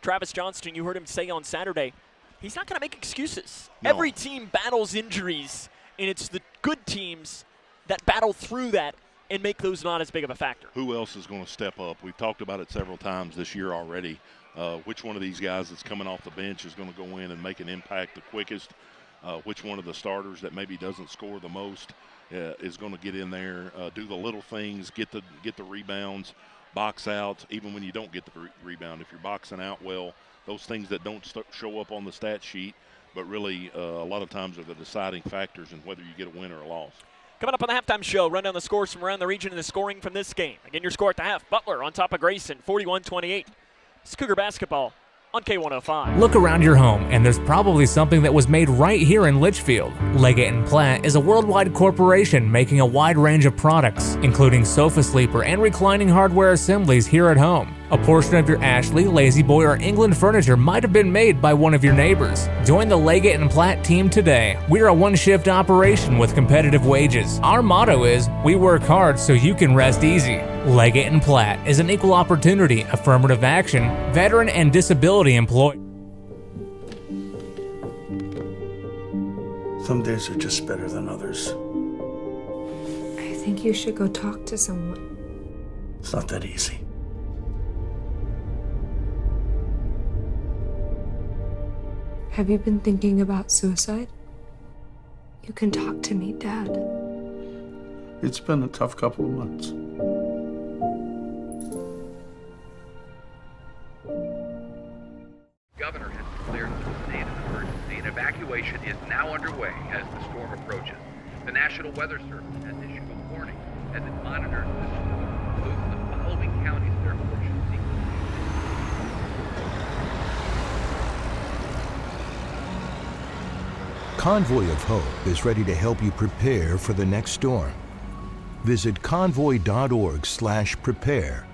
Speaker 1: Travis Johnston, you heard him say on Saturday, he's not going to make excuses.
Speaker 2: No.
Speaker 1: Every team battles injuries, and it's the good teams that battle through that and make those not as big of a factor.
Speaker 2: Who else is going to step up? We've talked about it several times this year already. Which one of these guys that's coming off the bench is going to go in and make an impact the quickest? Which one of the starters that maybe doesn't score the most is going to get in there, do the little things, get the rebounds, box out, even when you don't get the rebound. If you're boxing out well, those things that don't show up on the stat sheet, but really a lot of times are the deciding factors in whether you get a win or a loss.
Speaker 1: Coming up on the halftime show, run down the scores from around the region and the scoring from this game. Again, your score at the half, Butler on top of Grayson, 41-28. It's Cougar basketball on K105.
Speaker 16: Look around your home, and there's probably something that was made right here in Litchfield. Leggett & Platt is a worldwide corporation making a wide range of products, including sofa sleeper and reclining hardware assemblies here at home. A portion of your Ashley, Lazy Boy, or England furniture might have been made by one of your neighbors. Join the Leggett & Platt team today. We're a one-shift operation with competitive wages. Our motto is, we work hard so you can rest easy. Leggett & Platt is an equal opportunity, affirmative action, veteran and disability employee.
Speaker 19: Some days are just better than others.
Speaker 22: I think you should go talk to someone.
Speaker 19: It's not that easy.
Speaker 22: Have you been thinking about suicide? You can talk to me, Dad.
Speaker 19: It's been a tough couple of months.
Speaker 4: Governor has declared a state of emergency, and evacuation is now underway as the storm approaches. The National Weather Service has issued a warning as it monitors this storm. Move to the following counties therefore should seek.
Speaker 11: Convoy of Hope is ready to help you prepare for the next storm. Visit convoy.org/prepare.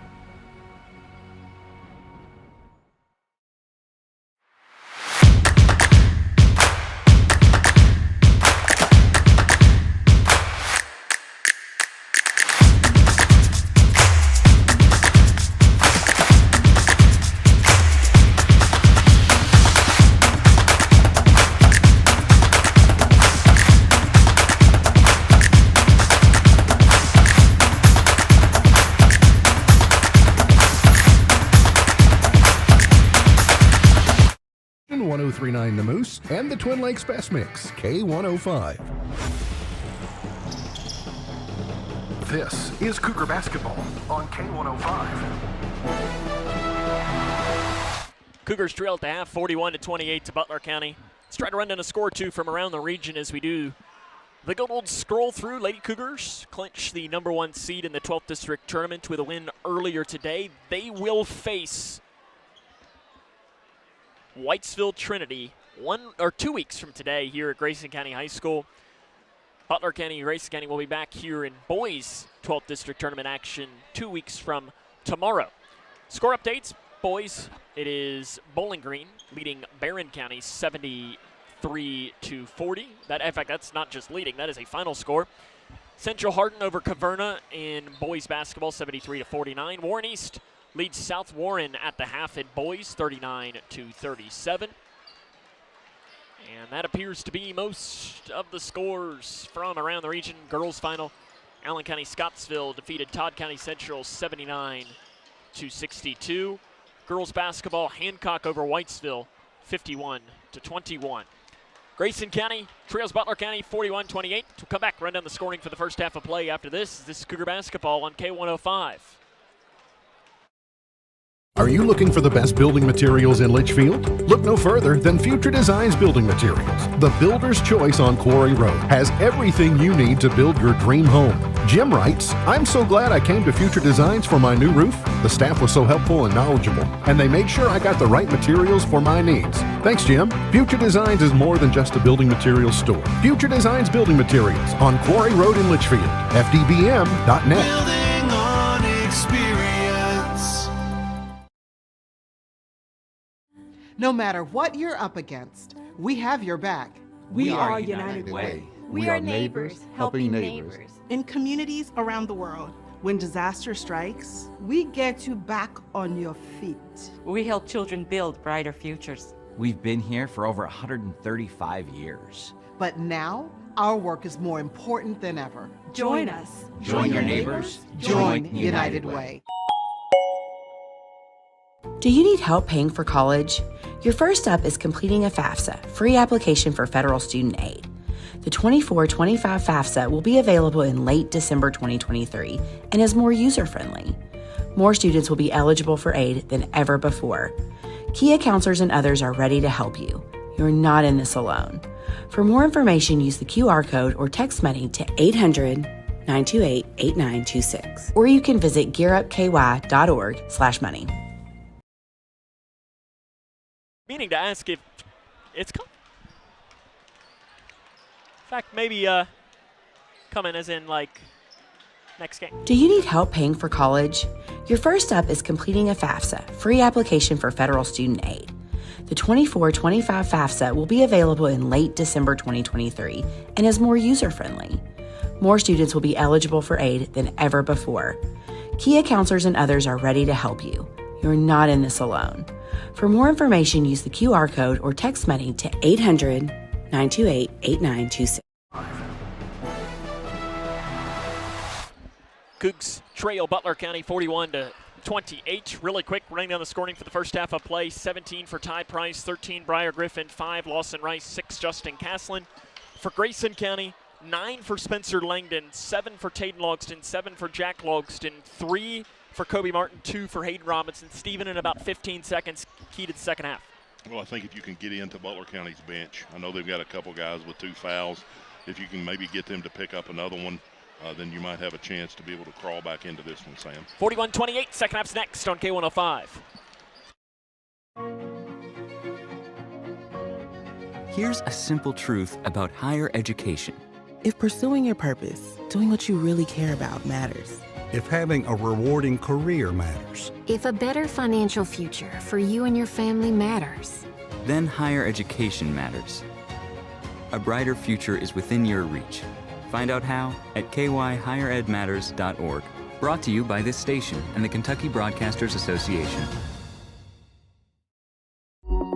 Speaker 3: And 103.9 The Moose and the Twin Lakes Best Mix, K105. This is Cougar Basketball on K105.
Speaker 1: Cougars trail at the half, 41-28 to Butler County. Let's try to run down a score or two from around the region as we do the good old scroll through. Lady Cougars clinch the #1 seed in the 12th District Tournament with a win earlier today. They will face Whitesville Trinity 1 or 2 weeks from today here at Grayson County High School. Butler County and Grayson County will be back here in boys 12th District Tournament action 2 weeks from tomorrow. Score updates, boys, it is Bowling Green leading Barron County 73-40. In fact, that's not just leading, that is a final score. Central Hardin over Caverna in boys basketball 73-49. Warren East leads South Warren at the half in boys 39-37. And that appears to be most of the scores from around the region. Girls final, Allen County Scottsville defeated Todd County Central 79-62. Girls basketball, Hancock over Whitesville 51-21. Grayson County trails Butler County 41-28. We'll come back, run down the scoring for the first half of play after this. This is Cougar Basketball on K105.
Speaker 3: Are you looking for the best building materials in Litchfield? Look no further than Future Designs Building Materials. The builder's choice on Quarry Road has everything you need to build your dream home. Jim writes, "I'm so glad I came to Future Designs for my new roof. The staff was so helpful and knowledgeable, and they made sure I got the right materials for my needs. Thanks, Jim." Future Designs is more than just a building materials store. Future Designs Building Materials on Quarry Road in Litchfield. FDBM.net.
Speaker 23: Building on experience.
Speaker 5: No matter what you're up against, we have your back.
Speaker 18: We are United Way.
Speaker 7: We are neighbors helping neighbors.
Speaker 6: In communities around the world, when disaster strikes,
Speaker 7: We get you back on your feet.
Speaker 8: We help children build brighter futures.
Speaker 9: We've been here for over 135 years.
Speaker 5: But now, our work is more important than ever.
Speaker 7: Join us.
Speaker 9: Join your neighbors.
Speaker 5: Join United Way.
Speaker 10: Do you need help paying for college? Your first step is completing a FAFSA, free application for federal student aid. The 24-25 FAFSA will be available in late December 2023 and is more user-friendly. More students will be eligible for aid than ever before. Kia counselors and others are ready to help you. You're not in this alone. For more information, use the QR code or text money to 800-928-8926. Or you can visit gearupky.org/money.
Speaker 1: Meaning to ask if it's coming. In fact, maybe coming as in like next game.
Speaker 10: Do you need help paying for college? Your first step is completing a FAFSA, free application for federal student aid. The 24-25 FAFSA will be available in late December 2023 and is more user-friendly. More students will be eligible for aid than ever before. Kia counselors and others are ready to help you. You're not in this alone. For more information, use the QR code or text money to 800-928-8926.
Speaker 1: Cougs trail Butler County 41-28 28. Really quick, running down the scoring for the first half of play. 17 for Ty Price, 13 Briar Griffin, 5 Lawson Rice, 6 Justin Caslin. For Grayson County, 9 for Spencer Langdon, 7 for Taden Logston, 7 for Jack Logston, 3 for Kobe Martin, 2 for Hayden Robinson. Steven in about 15 seconds, key to the second half.
Speaker 2: Well, I think if you can get into Butler County's bench, I know they've got a couple guys with 2 fouls. If you can maybe get them to pick up another one, then you might have a chance to be able to crawl back into this one, Sam.
Speaker 1: 41-28, second half's next on K105.
Speaker 17: Here's a simple truth about higher education.
Speaker 18: If pursuing your purpose, doing what you really care about matters.
Speaker 13: If having a rewarding career matters.
Speaker 20: If a better financial future for you and your family matters.
Speaker 17: Then higher education matters. A brighter future is within your reach. Find out how at kyhigheredmatters.org. Brought to you by this station and the Kentucky Broadcasters Association.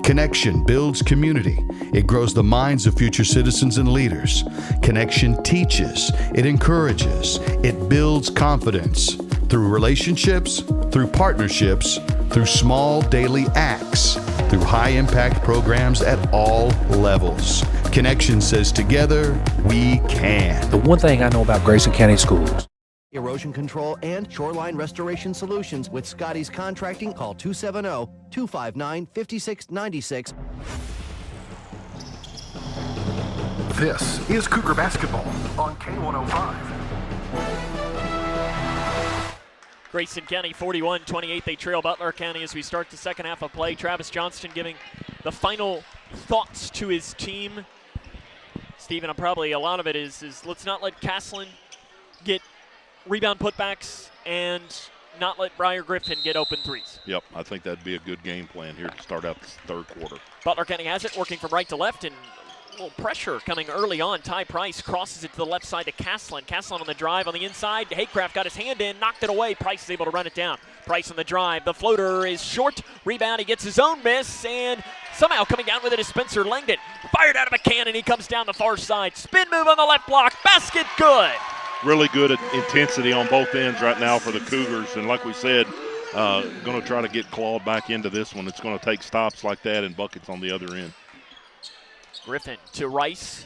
Speaker 14: Connection builds community. It grows the minds of future citizens and leaders. Connection teaches. It encourages. It builds confidence through relationships, through partnerships, through small daily acts, through high-impact programs at all levels. Connection says together, we can.
Speaker 15: The one thing I know about Grayson County Schools.
Speaker 24: Erosion control and shoreline restoration solutions with Scotty's Contracting. Call 270-259-5696.
Speaker 3: This is Cougar Basketball on K105.
Speaker 1: Grayson County 41-28. They trail Butler County as we start the second half of play. Travis Johnston giving the final thoughts to his team. Stephen, probably a lot of it is let's not let Caslin get rebound putbacks and not let Briar Griffin get open threes.
Speaker 2: Yep, I think that'd be a good game plan here to start out this third quarter.
Speaker 1: Butler County has it, working from right to left, and a little pressure coming early on. Ty Price crosses it to the left side to Caslin. Caslin on the drive on the inside. Haycraft got his hand in, knocked it away. Price is able to run it down. Price on the drive. The floater is short. Rebound, he gets his own miss, and somehow coming down with it is Spencer Langdon. Fired out of a cannon, he comes down the far side. Spin move on the left block. Basket good.
Speaker 2: Really good intensity on both ends right now for the Cougars. And like we said, going to try to get clawed back into this one. It's going to take stops like that and buckets on the other end.
Speaker 1: Griffin to Rice.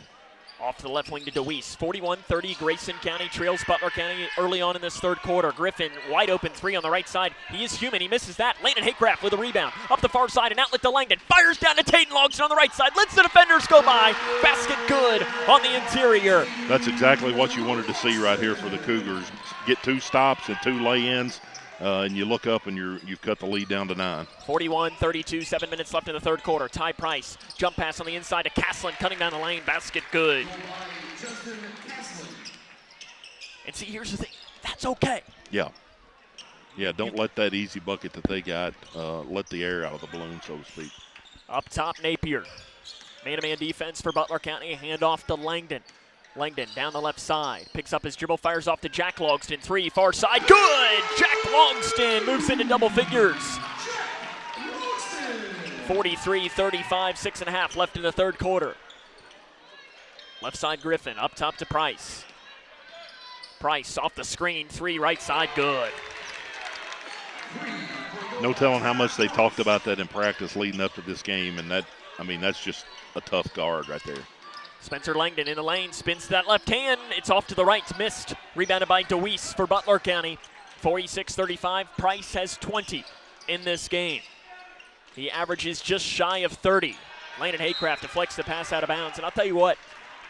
Speaker 1: Off to the left wing to DeWeese. 41-30, Grayson County trails Butler County early on in this third quarter. Griffin, wide open three on the right side. He is human, he misses that. Landon Haycraft with a rebound. Up the far side, an outlet to Langdon. Fires down to Taden Logston on the right side. Lets the defenders go by. Basket good on the interior.
Speaker 2: That's exactly what you wanted to see right here for the Cougars. Get 2 stops and 2 lay-ins. And you look up and you've cut the lead down to 9.
Speaker 1: 41-32, 7 minutes left in the third quarter. Ty Price, jump pass on the inside to Caslin, cutting down the lane, basket good. And see, here's the thing, that's okay.
Speaker 2: Yeah, don't let that easy bucket that they got let the air out of the balloon, so to speak.
Speaker 1: Up top, Napier. Man-to-man defense for Butler County, handoff to Langdon. Langdon down the left side, picks up his dribble, fires off to Jack Logston. 3, far side, good! Jack Logston moves into double figures. 43-35, 6.5 left in the third quarter. Left side Griffin, up top to Price. Price off the screen, 3, right side, good.
Speaker 2: No telling how much they've talked about that in practice leading up to this game, and that's just a tough guard right there.
Speaker 1: Spencer Langdon in the lane, spins to that left hand. It's off to the right, missed. Rebounded by DeWeese for Butler County. 46-35, Price has 20 in this game. He averages just shy of 30. Landon Haycraft deflects the pass out of bounds. And I'll tell you what,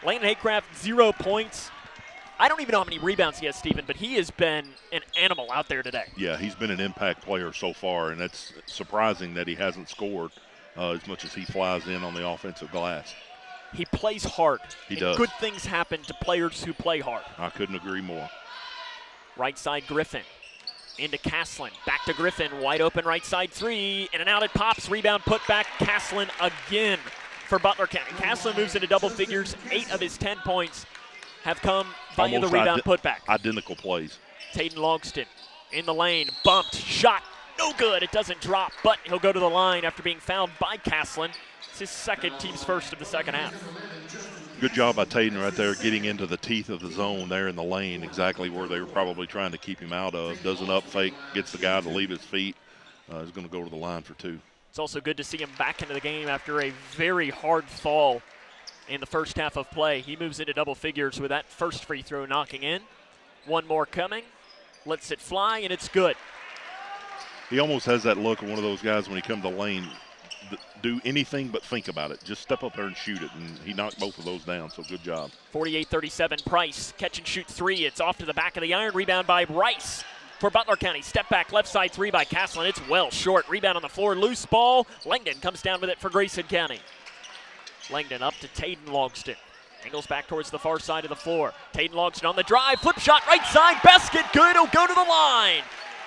Speaker 1: Landon Haycraft, 0 points. I don't even know how many rebounds he has, Stephen, but he has been an animal out there today.
Speaker 2: Yeah, he's been an impact player so far, and it's surprising that he hasn't scored as much as he flies in on the offensive glass.
Speaker 1: He plays hard.
Speaker 2: He does.
Speaker 1: Good things happen to players who play hard.
Speaker 2: I couldn't agree more.
Speaker 1: Right side Griffin. Into Caslin. Back to Griffin. Wide open right side 3. In and out it pops. Rebound put back. Caslin again for Butler County. Caslin moves into double figures. 8 of his 10 points have come via the rebound putback.
Speaker 2: Identical plays.
Speaker 1: Taden Logston in the lane. Bumped. Shot. No good. It doesn't drop, but he'll go to the line after being fouled by Caslin. It's his second, team's first of the second half.
Speaker 2: Good job by Taden right there, getting into the teeth of the zone there in the lane, exactly where they were probably trying to keep him out of. Does an up fake, gets the guy to leave his feet. Is going to go to the line for 2.
Speaker 1: It's also good to see him back into the game after a very hard fall in the first half of play. He moves into double figures with that first free throw knocking in. One more coming, lets it fly, and it's good.
Speaker 2: He almost has that look of one of those guys when he comes to the lane, do anything but think about it. Just step up there and shoot it, and he knocked both of those down, so good job.
Speaker 1: 48-37, Price, catch and shoot 3. It's off to the back of the iron, rebound by Rice for Butler County. Step back, left side 3 by Caslin. It's well short. Rebound on the floor, loose ball. Langdon comes down with it for Grayson County. Langdon up to Taden Logston. Angles back towards the far side of the floor. Taden Logston on the drive, flip shot right side, basket good, he'll go to the line.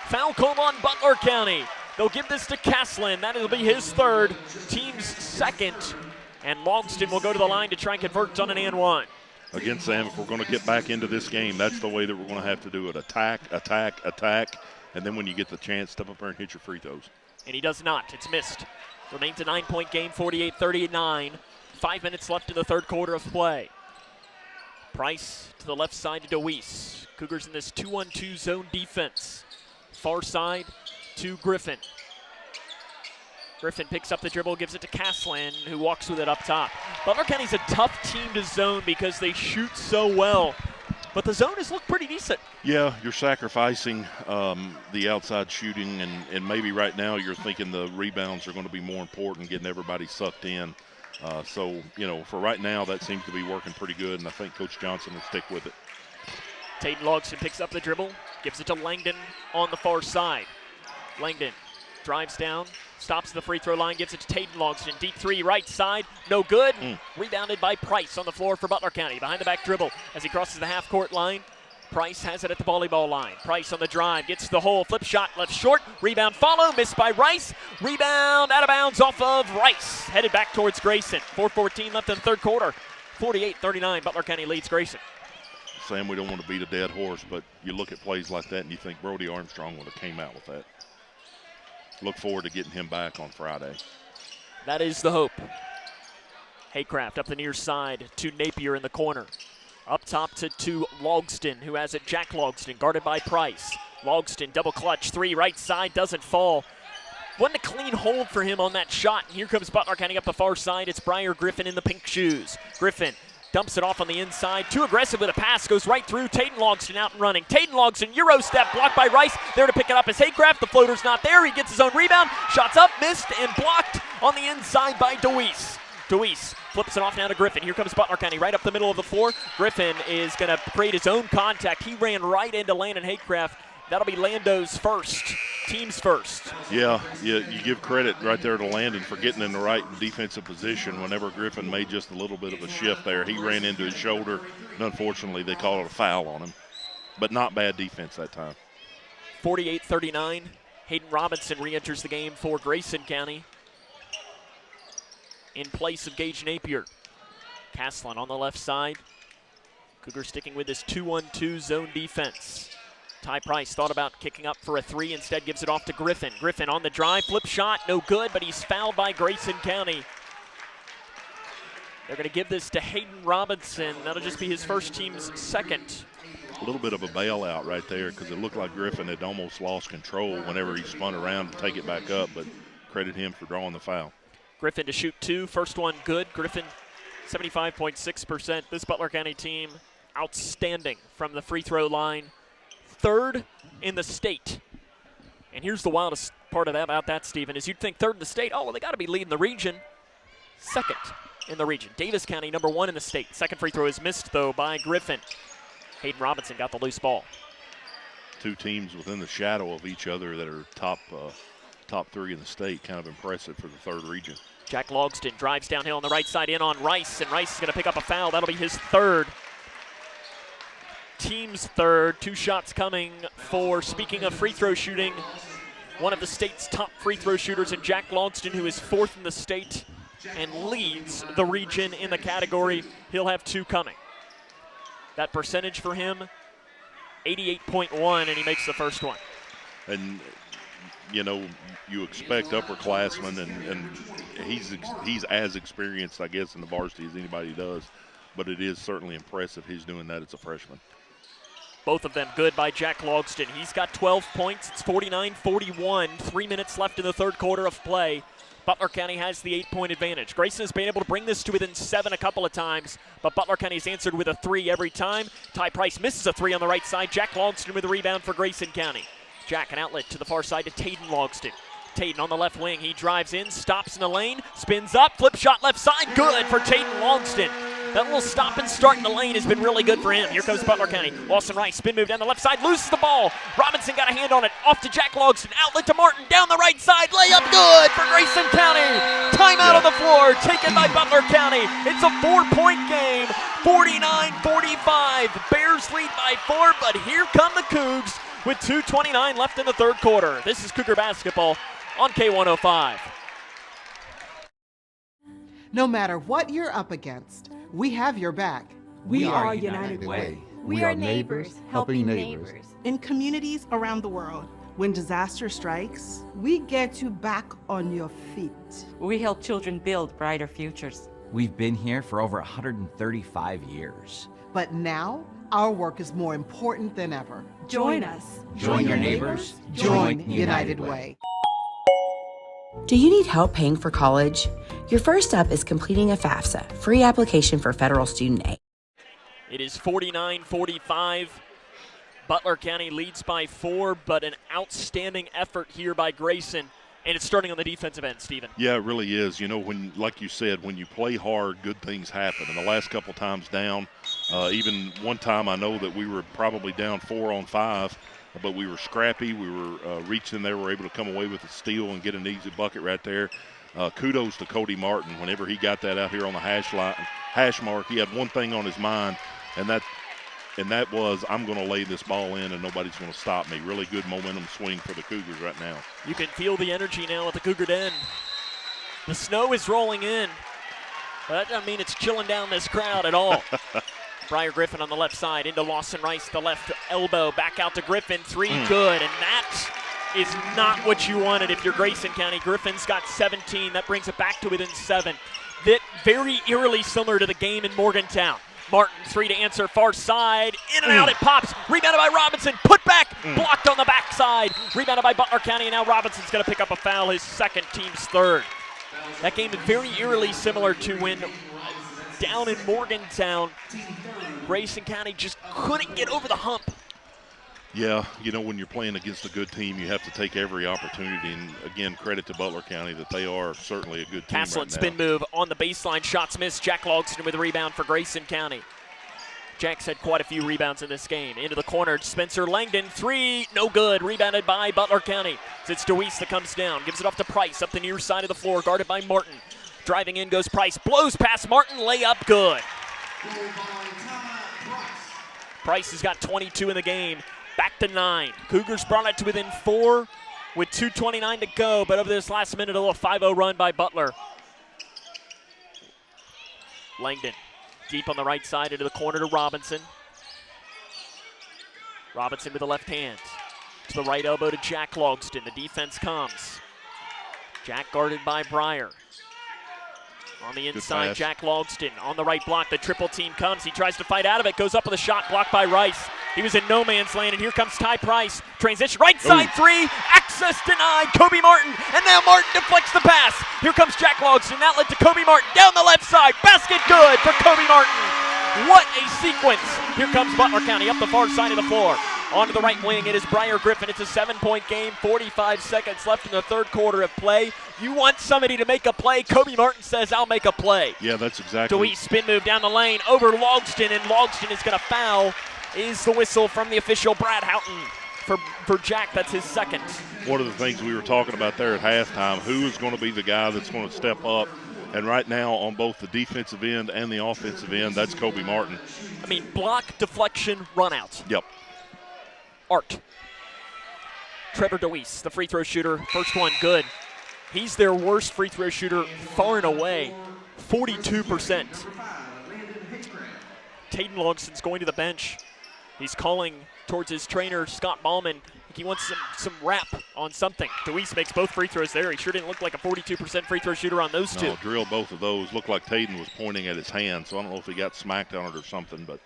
Speaker 1: Foul call on Butler County. They'll give this to Caslin. That'll be his 3rd, team's 2nd. And Logston will go to the line to try and convert on an and 1.
Speaker 2: Again, Sam, if we're going to get back into this game, that's the way that we're going to have to do it. Attack, attack, attack. And then when you get the chance, step up there and hit your free throws.
Speaker 1: And he does not. It's missed. Remains a 9-point game, 48-39. 5 minutes left in the 3rd quarter of play. Price to the left side to DeWeese. Cougars in this 2-on-2 zone defense. Far side to Griffin. Griffin picks up the dribble, gives it to Caslin, who walks with it up top. Butler County's a tough team to zone because they shoot so well, but the zone has looked pretty decent.
Speaker 2: Yeah, you're sacrificing the outside shooting, and maybe right now you're thinking the rebounds are going to be more important, getting everybody sucked in. So, for right now, that seems to be working pretty good, and I think Coach Johnson will stick with it.
Speaker 1: Taden Logston picks up the dribble, gives it to Langdon on the far side. Langdon drives down, stops the free throw line, gives it to Taden Logston. Deep 3, right side, no good. Rebounded by Price on the floor for Butler County. Behind the back dribble as he crosses the half-court line. Price has it at the volleyball line. Price on the drive, gets to the hole, flip shot left short. Rebound follow, missed by Rice. Rebound out of bounds off of Rice. Headed back towards Grayson. 4:14 left in the 3rd quarter. 48-39, Butler County leads Grayson.
Speaker 2: Sam, we don't want to beat a dead horse, but you look at plays like that and you think Brody Armstrong would have came out with that. Look forward to getting him back on Friday.
Speaker 1: That is the hope. Haycraft up the near side to Napier in the corner. Up top to Logston, who has it. Jack Logston, guarded by Price. Logston, double clutch, 3, right side, doesn't fall. Wasn't a clean hold for him on that shot. And here comes Butler County up the far side. It's Briar Griffin in the pink shoes. Griffin dumps it off on the inside. Too aggressive with a pass. Goes right through. Taden Logston out and running. Taden Logston, Euro step, blocked by Rice. There to pick it up is Haycraft. The floater's not there. He gets his own rebound. Shots up, missed, and blocked on the inside by DeWeese. DeWeese flips it off now to Griffin. Here comes Butler County right up the middle of the floor. Griffin is going to create his own contact. He ran right into Landon Haycraft. That'll be Lando's first, team's first.
Speaker 2: Yeah, you give credit right there to Landon for getting in the right defensive position whenever Griffin made just a little bit of a shift there. He ran into his shoulder, and unfortunately they called it a foul on him. But not bad defense that time.
Speaker 1: 48-39. Hayden Robinson re-enters the game for Grayson County in place of Gage Napier. Caslin on the left side. Cougars sticking with this 2-1-2 zone defense. Ty Price thought about kicking up for a 3, instead gives it off to Griffin. Griffin on the drive, flip shot, no good, but he's fouled by Grayson County. They're going to give this to Hayden Robinson. That'll just be his first, team's 2nd.
Speaker 2: A little bit of a bailout right there because it looked like Griffin had almost lost control whenever he spun around to take it back up, but credit him for drawing the foul.
Speaker 1: Griffin to shoot 2, first one good. Griffin 75.6%. This Butler County team outstanding from the free throw line. 3rd in the state. And here's the wildest part of that about that, Stephen, is you'd think 3rd in the state. Oh, well, they got to be leading the region. 2nd in the region. Davis County, number 1 in the state. Second free throw is missed, though, by Griffin. Hayden Robinson got the loose ball.
Speaker 2: 2 teams within the shadow of each other that are top 3 in the state. Kind of impressive for the 3rd region.
Speaker 1: Jack Logston drives downhill on the right side in on Rice, and Rice is going to pick up a foul. That'll be his 3rd. Team's 3rd. 2 shots coming for, speaking of free throw shooting, one of the state's top free throw shooters in Jack Logston, who is 4th in the state and leads the region in the category. He'll have 2 coming. That percentage for him, 88.1, and he makes the first one.
Speaker 2: And, you expect upperclassmen, and he's as experienced, I guess, in the varsity as anybody does. but it is certainly impressive he's doing that as a freshman.
Speaker 1: Both of them good by Jack Logston. He's got 12 points. It's 49-41. 3 minutes left in the third quarter of play. Butler County has the 8-point advantage. Grayson has been able to bring this to within 7 a couple of times, but Butler County has answered with a 3 every time. Ty Price misses a 3 on the right side. Jack Logston with a rebound for Grayson County. Jack, an outlet to the far side to Tayden Logston. Tayden on the left wing. He drives in, stops in the lane, spins up, flip shot left side. Good for Tayden Logston. That little stop and start in the lane has been really good for him. Here comes Butler County. Lawson Rice, spin move down the left side, loses the ball. Robinson got a hand on it, off to Jack Logston. Outlet to Martin, down the right side, layup good for Grayson County. Timeout on the floor, taken by Butler County. It's a 4-point game, 49-45. Bears lead by 4, but here come the Cougs with 2:29 left in the third quarter. This is Cougar basketball on K105.
Speaker 5: No matter what you're up against, we have your back.
Speaker 7: We are United Way.
Speaker 18: We are neighbors, helping neighbors.
Speaker 6: In communities around the world, when disaster strikes,
Speaker 7: We get you back on your feet.
Speaker 8: We help children build brighter futures.
Speaker 9: We've been here for over 135 years.
Speaker 5: But now, our work is more important than ever.
Speaker 7: Join us.
Speaker 9: Join your neighbors.
Speaker 5: Join United Way.
Speaker 10: Do you need help paying for college? Your first step is completing a FAFSA, free application for federal student aid.
Speaker 1: It is 49-45. Butler County leads by 4, but an outstanding effort here by Grayson. And it's starting on the defensive end, Stephen.
Speaker 2: Yeah, it really is. You know, when, like you said, when you play hard, good things happen. And the last couple times down, even one time I know that we were probably down 4 on 5, but we were scrappy. We were reaching there. We were able to come away with a steal and get an easy bucket right there. Kudos to Cody Martin. Whenever he got that out here on the hash mark, he had one thing on his mind, and that was, I'm going to lay this ball in and nobody's going to stop me. Really good momentum swing for the Cougars right now.
Speaker 1: You can feel the energy now at the Cougar Den. The snow is rolling in, but that doesn't mean it's chilling down this crowd at all. Briar Griffin on the left side, into Lawson Rice, the left elbow, back out to Griffin, 3 good, and that is not what you wanted if you're Grayson County. Griffin's got 17, that brings it back to within 7. That very eerily similar to the game in Morgantown. Martin, 3 to answer, far side, in and out it pops, rebounded by Robinson, put back, blocked on the backside, rebounded by Butler County, and now Robinson's going to pick up a foul, his second, team's third. That game is very eerily similar to when down in Morgantown, Grayson County just couldn't get over the hump.
Speaker 2: Yeah, you know, when you're playing against a good team, you have to take every opportunity. And, again, credit to Butler County that they are certainly a good team
Speaker 1: Castle
Speaker 2: right now.
Speaker 1: spin move on the baseline. Shots missed. Jack Logston with a rebound for Grayson County. Jack's had quite a few rebounds in this game. Into the corner, Spencer Langdon, 3, no good. Rebounded by Butler County. It's DeWeese that comes down, gives it off to Price up the near side of the floor, guarded by Martin. Driving in goes Price, blows past Martin, layup good. Price has got 22 in the game. Back to 9. Cougars brought it to within 4 with 2:29 to go, but over this last minute, a little 5-0 run by Butler. Langdon deep on the right side into the corner to Robinson. Robinson with the left hand. To the right elbow to Jack Logston. The defense comes. Jack guarded by Briar. On the inside, Jack Logston on the right block. The triple team comes. He tries to fight out of it. Goes up with a shot blocked by Rice. He was in no man's land, and here comes Ty Price. Transition, right side 3. Access denied. Kobe Martin. And now Martin deflects the pass. Here comes Jack Logston. Outlet to Kobe Martin. Down the left side. Basket good for Kobe Martin. What a sequence. Here comes Butler County up the far side of the floor. Onto the right wing, it is Briar Griffin. It's a 7-point game, 45 seconds left in the third quarter of play. You want somebody to make a play. Kobe Martin says, I'll make a play.
Speaker 2: Yeah, that's exactly.
Speaker 1: DeWeese spin move down the lane over Logston, and Logston is going to foul. Is the whistle from the official, Brad Houghton. For Jack, that's his second.
Speaker 2: One of the things we were talking about there at halftime, who is going to be the guy that's going to step up? And right now, on both the defensive end and the offensive end, that's Kobe Martin.
Speaker 1: I mean, block, deflection, run out.
Speaker 2: Yep.
Speaker 1: Art. Trevor DeWeese, the free throw shooter. First one, good. He's their worst free throw shooter far and away, 42%. Tayden Logston's going to the bench. He's calling towards his trainer, Scott Ballman. He He wants some rap on something. Deweese makes both free throws there. He sure didn't look like a 42% free throw shooter on those two.
Speaker 2: No, drilled both of those. Looked like Taden was pointing at his hand, so I don't know if he got smacked on it or something, but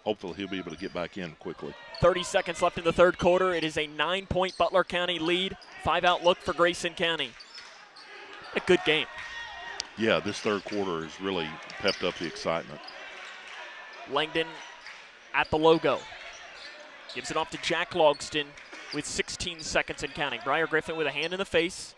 Speaker 2: hopefully he'll be able to get back in quickly.
Speaker 1: 30 seconds left in the third quarter. It is a 9-point Butler County lead. 5-out look for Grayson County. A good game.
Speaker 2: Yeah, this third quarter has really pepped up the excitement.
Speaker 1: Langdon at the logo. Gives it off to Jack Logston with 16 seconds and counting. Briar Griffin with a hand in the face.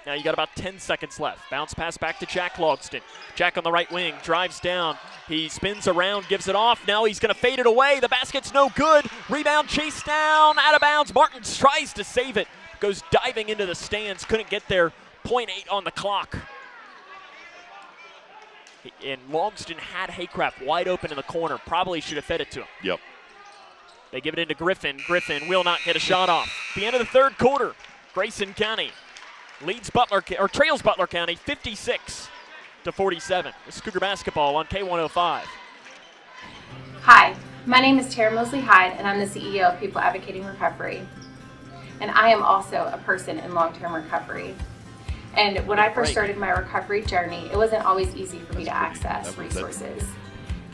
Speaker 1: Now you got about 10 seconds left. Bounce pass back to Jack Logston. Jack on the right wing, drives down. He spins around, gives it off. Now he's going to fade it away. The basket's no good. Rebound chased down, out of bounds. Martin tries to save it. Goes diving into the stands, couldn't get there. 0.8 on the clock. And Logston had Haycraft wide open in the corner. Probably should have fed it to him.
Speaker 2: Yep.
Speaker 1: They give it into Griffin. Griffin will not get a shot off. At the end of the third quarter, Grayson County trails Butler County 56-47. This is Cougar basketball on K105.
Speaker 12: Hi, my name is Tara Mosley Hyde, and I'm the CEO of People Advocating Recovery. And I am also a person in long-term recovery. And when I first started my recovery journey, it wasn't always easy for me to access resources.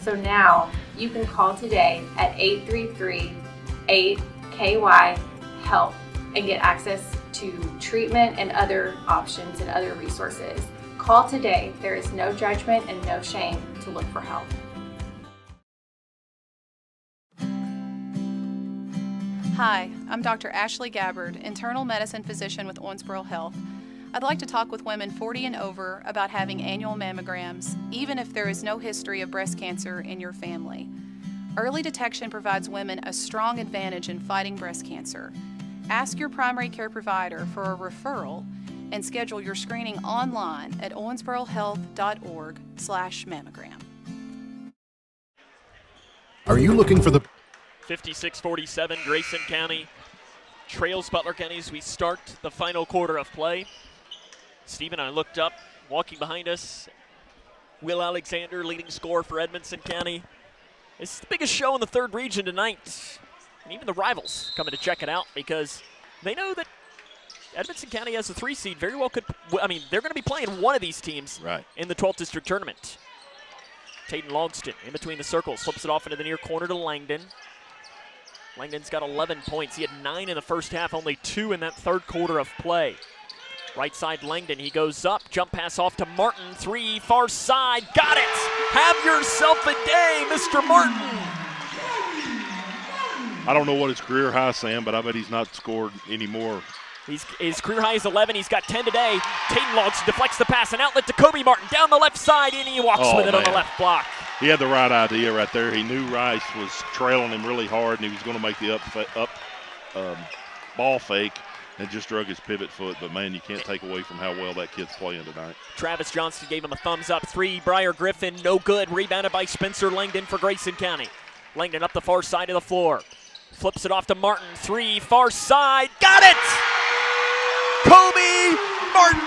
Speaker 12: So now you can call today at 833-8KY-HELP and get access to treatment and other options and other resources. Call today. There is no judgment and no shame to look for help.
Speaker 16: Hi, I'm Dr. Ashley Gabbard, internal medicine physician with Owensboro Health. I'd like to talk with women 40 and over about having annual mammograms, even if there is no history of breast cancer in your family. Early detection provides women a strong advantage in fighting breast cancer. Ask your primary care provider for a referral and schedule your screening online at owensborohealth.org/mammogram.
Speaker 3: Are you looking for the
Speaker 1: 56-47, Grayson County trails Butler County as we start the final quarter of play. Stephen, I looked up, walking behind us, Will Alexander, leading scorer for Edmondson County. It's the biggest show in the third region tonight. And even the rivals coming to check it out because they know that Edmondson County has a 3 seed. Very well could, they're going to be playing one of these teams in the 12th district tournament. Taden Logston in between the circles, flips it off into the near corner to Langdon. Langdon's got 11 points. He had 9 in the first half, only 2 in that third quarter of play. Right side Langdon, he goes up, jump pass off to Martin, 3, far side, got it! Have yourself a day, Mr. Martin!
Speaker 2: I don't know what his career high, Sam, but I bet he's not scored anymore.
Speaker 1: His career high is 11, he's got 10 today. Taden Logston deflects the pass, an outlet to Kobe Martin, down the left side, and he walks with it on the left block.
Speaker 2: He had the right idea right there. He knew Rice was trailing him really hard, and he was going to make the ball fake. And just drug his pivot foot, but man, you can't take away from how well that kid's playing tonight.
Speaker 1: Travis Johnston gave him a thumbs up. 3, Briar Griffin, no good. Rebounded by Spencer Langdon for Grayson County. Langdon up the far side of the floor. Flips it off to Martin, 3, far side, got it! Kobe Martin!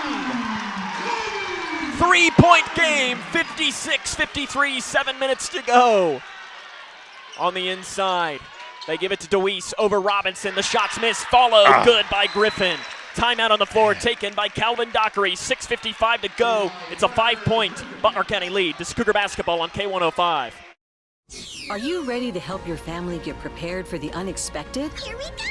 Speaker 1: 3-point game, 56-53, 7 minutes to go. On the inside. They give it to Deweese over Robinson. The shots missed. Followed. Good by Griffin. Timeout on the floor taken by Calvin Dockery. 6:55 to go. It's a 5-point Butler County lead. This is Cougar basketball on K105.
Speaker 21: Are you ready to help your family get prepared for the unexpected? Here we go!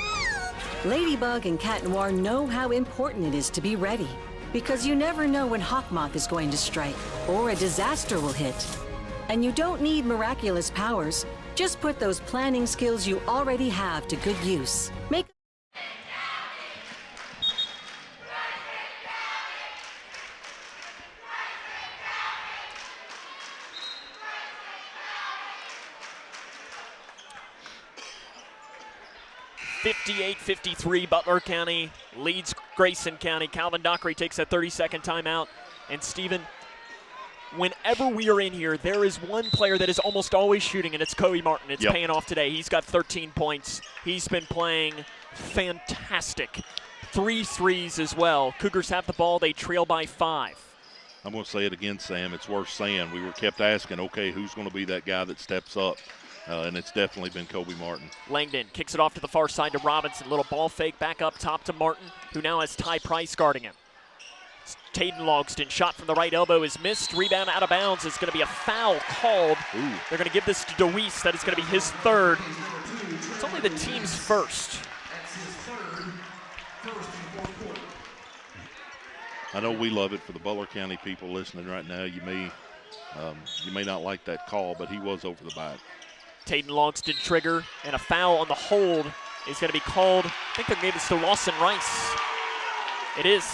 Speaker 21: Ladybug and Cat Noir know how important it is to be ready. Because you never know when Hawkmoth is going to strike or a disaster will hit. And you don't need miraculous powers. Just put those planning skills you already have to good use. Make
Speaker 1: (58-53) Butler County leads Grayson County. Calvin Dockery takes a 30-second timeout. And Stephen, whenever we are in here, there is one player that is almost always shooting, and it's Kobe Martin. It's paying off today. He's got 13 points. He's been playing fantastic. 3 threes as well. Cougars have the ball. They trail by 5.
Speaker 2: I'm going to say it again, Sam. It's worth saying. We were kept asking, okay, who's going to be that guy that steps up? and it's definitely been Kobe Martin.
Speaker 1: Langdon kicks it off to the far side to Robinson. Little ball fake back up top to Martin, who now has Ty Price guarding him. Taden Logston, shot from the right elbow is missed. Rebound out of bounds. Is going to be a foul called.
Speaker 2: Ooh.
Speaker 1: They're going to give this to DeWeese. That is going to be his third. It's only the team's first.
Speaker 2: I know we love it. For the Butler County people listening right now, you may not like that call, but he was over the back.
Speaker 1: Taden Logston trigger, and a foul on the hold is going to be called. I think they gave this to Lawson Rice. It is.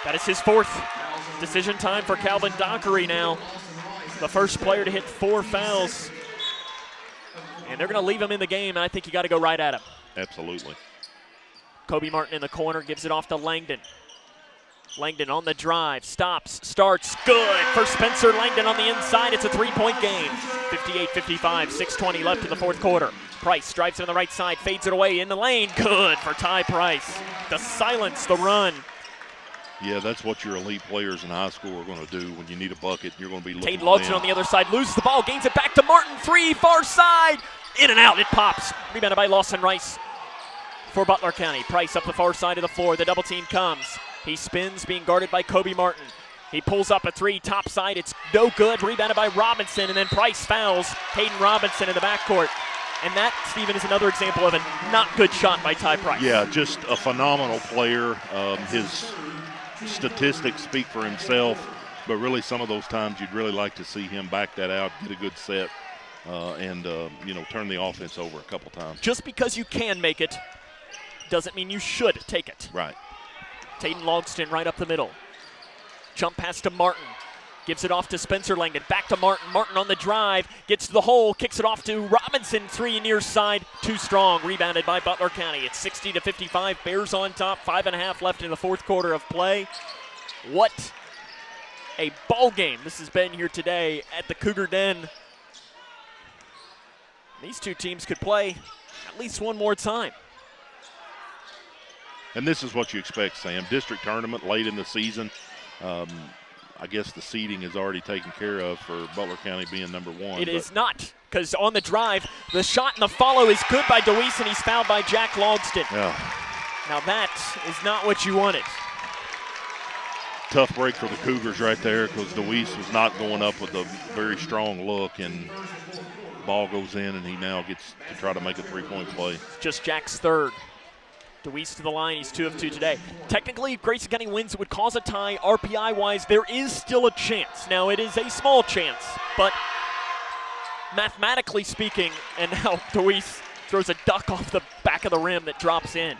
Speaker 1: That is his fourth. Decision time for Calvin Dockery now. The first player to hit 4 fouls. And they're going to leave him in the game, and I think you got to go right at him.
Speaker 2: Absolutely.
Speaker 1: Kobe Martin in the corner, gives it off to Langdon. Langdon on the drive, stops, starts, good for Spencer Langdon on the inside. It's a 3-point game. 58-55, 6:20 left in the fourth quarter. Price drives it on the right side, fades it away in the lane. Good for Ty Price to silence the run.
Speaker 2: Yeah, that's what your elite players in high school are going to do when you need a bucket. You're going to be looking.
Speaker 1: Taden Logston on the other side, loses the ball, gains it back to Martin. 3, far side, in and out, it pops. Rebounded by Lawson Rice for Butler County. Price up the far side of the floor, the double team comes. He spins, being guarded by Kobe Martin. He pulls up a 3, top side, it's no good. Rebounded by Robinson, and then Price fouls Hayden Robinson in the backcourt. And that, Stephen, is another example of a not good shot by Ty Price.
Speaker 2: Yeah, just a phenomenal player. His statistics speak for himself, but really some of those times you'd really like to see him back that out, get a good set, and turn the offense over a couple times.
Speaker 1: Just because you can make it doesn't mean you should take it.
Speaker 2: Right.
Speaker 1: Taden Logston right up the middle. Jump pass to Martin. Gives it off to Spencer Langdon. Back to Martin. Martin on the drive. Gets to the hole. Kicks it off to Robinson. 3 near side. Too strong. Rebounded by Butler County. It's 60-55. Bears on top. 5.5 left in the fourth quarter of play. What a ball game this has been here today at the Cougar Den. These two teams could play at least one more time.
Speaker 2: And this is what you expect, Sam. District tournament late in the season. I guess the seeding is already taken care of for Butler County being number 1.
Speaker 1: It is not, because on the drive, the shot and the follow is good by DeWeese, and he's fouled by Jack Logston.
Speaker 2: Yeah.
Speaker 1: Now that is not what you wanted.
Speaker 2: Tough break for the Cougars right there, because DeWeese was not going up with a very strong look, and ball goes in, and he now gets to try to make a 3-point play.
Speaker 1: Just Jack's third. DeWeese to the line, he's 2 of 2 today. Technically, if Grayson County wins, it would cause a tie. RPI-wise, there is still a chance. Now, it is a small chance, but mathematically speaking, and now DeWeese throws a duck off the back of the rim that drops in.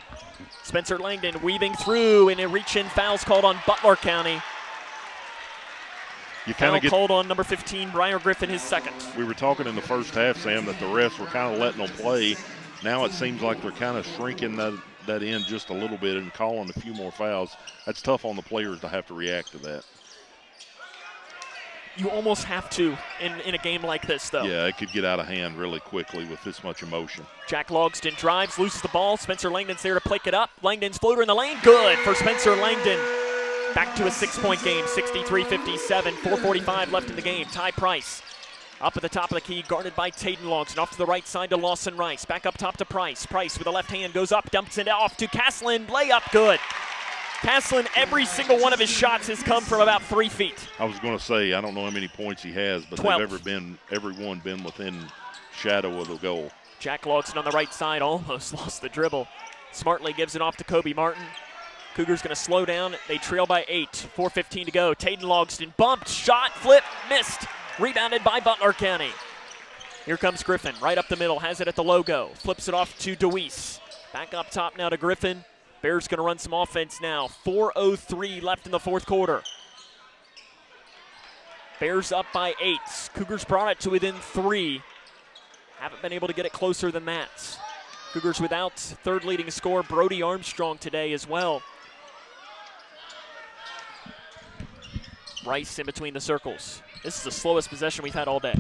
Speaker 1: Spencer Langdon weaving through, and a reach-in foul's called on Butler County.
Speaker 2: You kind of get
Speaker 1: called on number 15, Brian Griffin, his second.
Speaker 2: We were talking in the first half, Sam, that the refs were kind of letting them play. Now it seems like they're kind of shrinking that in just a little bit and calling a few more fouls. That's tough on the players to have to react to that.
Speaker 1: You almost have to in a game like this, though.
Speaker 2: Yeah, it could get out of hand really quickly with this much emotion. Jack
Speaker 1: Logston drives, loses the ball. Spencer Langdon's there to pick it up. Langdon's floater in the lane, good for Spencer Langdon. Back to a 6-point game, 63-57, 4:45 left in the game. Ty Price up at the top of the key, guarded by Taden Logston. Off to the right side to Lawson Rice. Back up top to Price. Price with the left hand goes up, dumps it off to Caslin. Layup, good. Caslin, every single one of his shots has come from about 3 feet.
Speaker 2: I was going to say, I don't know how many points he has, but
Speaker 1: 12.
Speaker 2: everyone been within shadow of the goal.
Speaker 1: Jack Logston on the right side almost lost the dribble. Smartly gives it off to Kobe Martin. Cougars going to slow down. They trail by 8. 4:15 to go. Taden Logston bumped, shot, flip, missed. Rebounded by Butler County. Here comes Griffin, right up the middle, has it at the logo. Flips it off to DeWeese. Back up top now to Griffin. Bears going to run some offense now. 4:03 left in the fourth quarter. Bears up by 8. Cougars brought it to within 3. Haven't been able to get it closer than that. Cougars without third leading scorer Brody Armstrong today as well. Rice in between the circles. This is the slowest possession we've had all day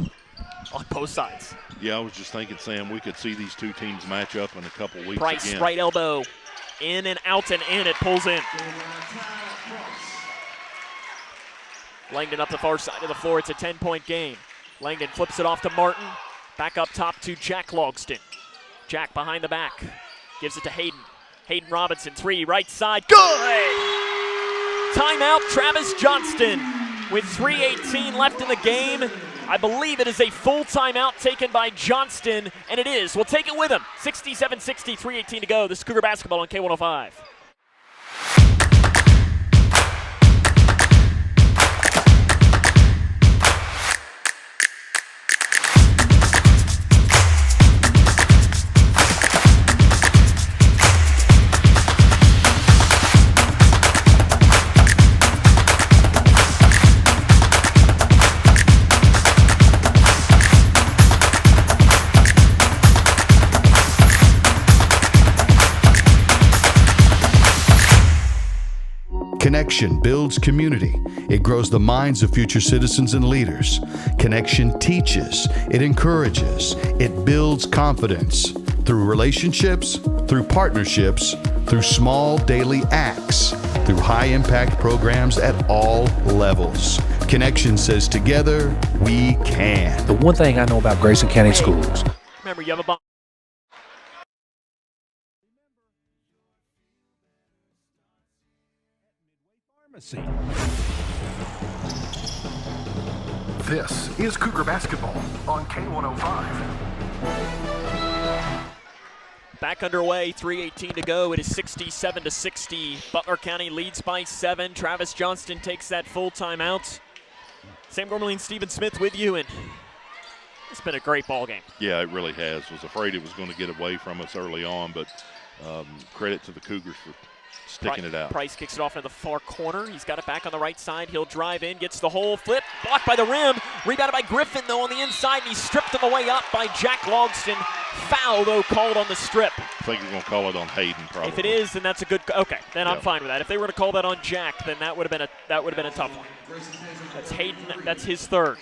Speaker 1: on both sides.
Speaker 2: Yeah, I was just thinking, Sam, we could see these two teams match up in a couple weeks
Speaker 1: Price,
Speaker 2: again.
Speaker 1: right elbow, in and out and in, it pulls in. Langdon up the far side of the floor, it's a 10-point game. Langdon flips it off to Martin. Back up top to Jack Logston. Jack behind the back. Gives it to Hayden. Hayden Robinson, 3, right side. Good! Timeout, Travis Johnston. With 3:18 left in the game, I believe it is a full timeout taken by Johnston, and it is. We'll take it with him. 67-60, 3:18 to go. This is Cougar basketball on K105.
Speaker 14: Connection builds community. It grows the minds of future citizens and leaders. Connection teaches. It encourages. It builds confidence through relationships, through partnerships, through small daily acts, through high-impact programs at all levels. Connection says together, we can.
Speaker 15: The one thing I know about Grayson County Schools.
Speaker 1: Remember, you have a bomb.
Speaker 3: This is Cougar basketball on K105.
Speaker 1: Back underway, 3:18 to go. It is 67-60. Butler County leads by 7. Travis Johnston takes that full timeout. Sam Gormley and Stephen Smith with you, and it's been a great ball game.
Speaker 2: Yeah, it really has. Was afraid it was going to get away from us early on, but credit to the Cougars for sticking it out.
Speaker 1: Price kicks it off in the far corner. He's got it back on the right side. He'll drive in, gets the hole, flip, blocked by the rim. Rebounded by Griffin, though, on the inside, and he's stripped on the way up by Jack Logston. Foul, though, called on the strip.
Speaker 2: I think he's going to call it on Hayden, probably.
Speaker 1: If it is, then that's a good. Okay, then I'm fine with that. If they were to call that on Jack, then that would have been a tough one. That's Hayden. That's his third.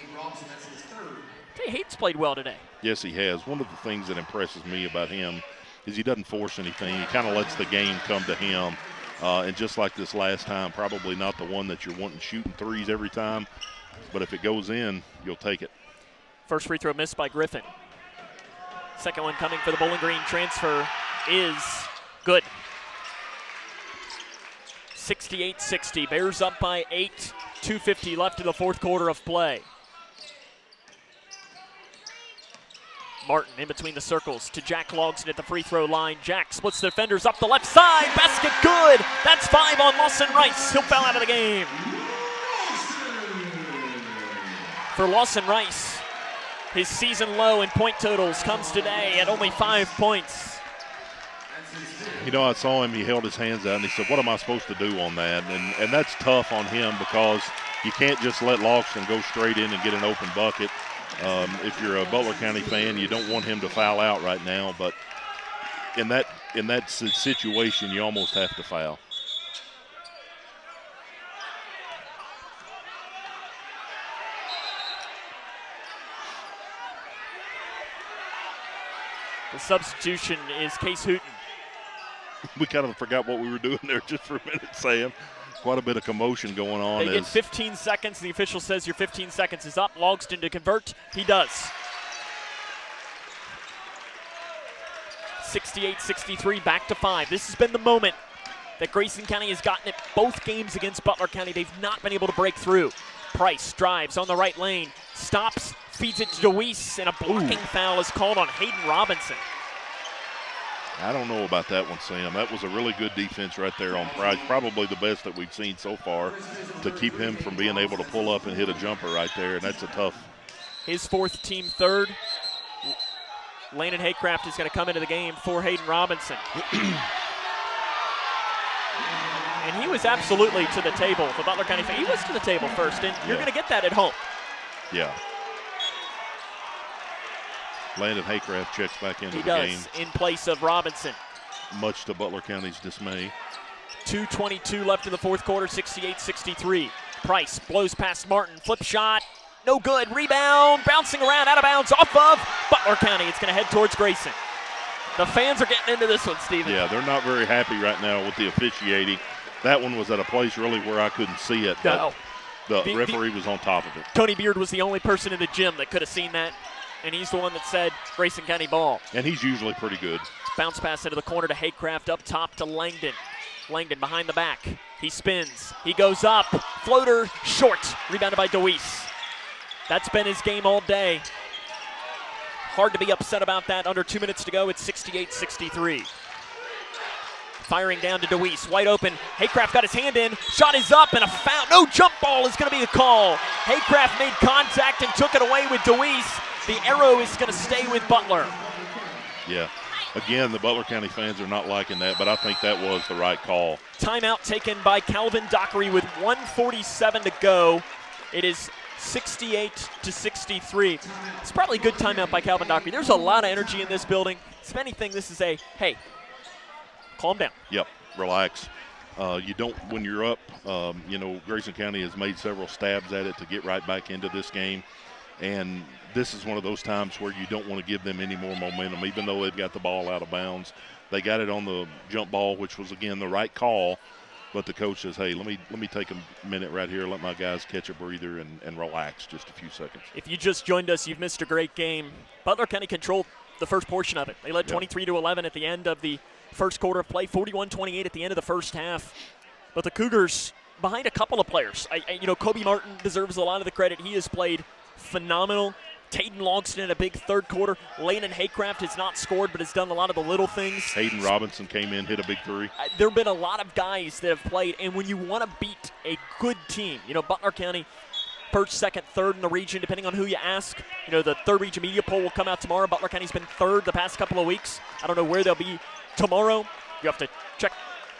Speaker 1: Hey, Hayden's played well today.
Speaker 2: Yes, he has. One of the things that impresses me about him is he doesn't force anything. He kind of lets the game come to him. And just like this last time, probably not the one that you're wanting shooting threes every time, but if it goes in, you'll take it.
Speaker 1: First free throw missed by Griffin. Second one coming for the Bowling Green transfer is good. 68-60. Bears up by 8. 2:50 left in the fourth quarter of play. Martin in between the circles to Jack Logston at the free throw line. Jack splits the defenders up the left side. Basket good. That's 5 on Lawson Rice. He'll foul out of the game. For Lawson Rice, his season low in point totals comes today at only 5 points.
Speaker 2: You know, I saw him, he held his hands out, and he said, what am I supposed to do on that? And that's tough on him because you can't just let Logston go straight in and get an open bucket. If you're a Butler County fan, you don't want him to foul out right now, but in that situation, you almost have to foul.
Speaker 1: The substitution is Case Hooten.
Speaker 2: We kind of forgot what we were doing there just for a minute, Sam. Quite a bit of commotion going on.
Speaker 1: They get 15 seconds. The official says your 15 seconds is up. Logston to convert. He does. 68-63, back to 5. This has been the moment that Grayson County has gotten it both games against Butler County. They've not been able to break through. Price drives on the right lane, stops, feeds it to DeWeese, and a blocking foul is called on Hayden Robinson.
Speaker 2: I don't know about that one, Sam. That was a really good defense right there on Price. Probably the best that we've seen so far to keep him from being able to pull up and hit a jumper right there, and that's a tough.
Speaker 1: His fourth, team third. Landon Haycraft is going to come into the game for Hayden Robinson. And he was absolutely to the table. The Butler County fan, he was to the table first, and you're going to get that at home.
Speaker 2: Yeah. Landon Haycraft checks back into the game.
Speaker 1: He does, in place of Robinson.
Speaker 2: Much to Butler County's dismay.
Speaker 1: 2:22 left in the fourth quarter, 68-63. Price blows past Martin, flip shot, no good, rebound, bouncing around, out of bounds, off of Butler County. It's going to head towards Grayson. The fans are getting into this one, Steven.
Speaker 2: Yeah, they're not very happy right now with the officiating. That one was at a place really where I couldn't see it.
Speaker 1: No.
Speaker 2: The referee was on top of it.
Speaker 1: Tony Beard was the only person in the gym that could have seen that. and he's the one that said Grayson County ball.
Speaker 2: And he's usually pretty good.
Speaker 1: Bounce pass into the corner to Haycraft, up top to Langdon. Langdon behind the back. He spins. He goes up. Floater short. Rebounded by DeWeese. That's been his game all day. Hard to be upset about that. Under 2 minutes to go. It's 68-63. Firing down to DeWeese. Wide open. Haycraft got his hand in. Shot is up and a foul. No jump ball is going to be the call. Haycraft made contact and took it away with DeWeese. The arrow is going to stay with Butler.
Speaker 2: Yeah. Again, the Butler County fans are not liking that, but I think that was the right call.
Speaker 1: Timeout taken by Calvin Dockery with 1:47 to go. It is 68-63. It's probably a good timeout by Calvin Dockery. There's a lot of energy in this building. If anything, this is a, hey, calm down.
Speaker 2: Yep, relax. You don't, when you're up, Grayson County has made several stabs at it to get right back into this game. And this is one of those times where you don't want to give them any more momentum, even though they've got the ball out of bounds. They got it on the jump ball, which was, again, the right call. But the coach says, hey, let me take a minute right here, let my guys catch a breather and relax just a few seconds.
Speaker 1: If you just joined us, you've missed a great game. Butler County controlled the first portion of it. They led 23-11 at the end of the first quarter of play, 41-28 at the end of the first half. But the Cougars behind a couple of players. Kobe Martin deserves a lot of the credit. He has played phenomenal. Taden Longston in a big third quarter. Landon Haycraft has not scored but has done a lot of the little things.
Speaker 2: Hayden Robinson came in, hit a big three.
Speaker 1: There have been a lot of guys that have played, and when you want to beat a good team, Butler County first, second, third in the region, depending on who you ask. The third region media poll will come out tomorrow. Butler County's been third the past couple of weeks. I don't know where they'll be tomorrow. You have to check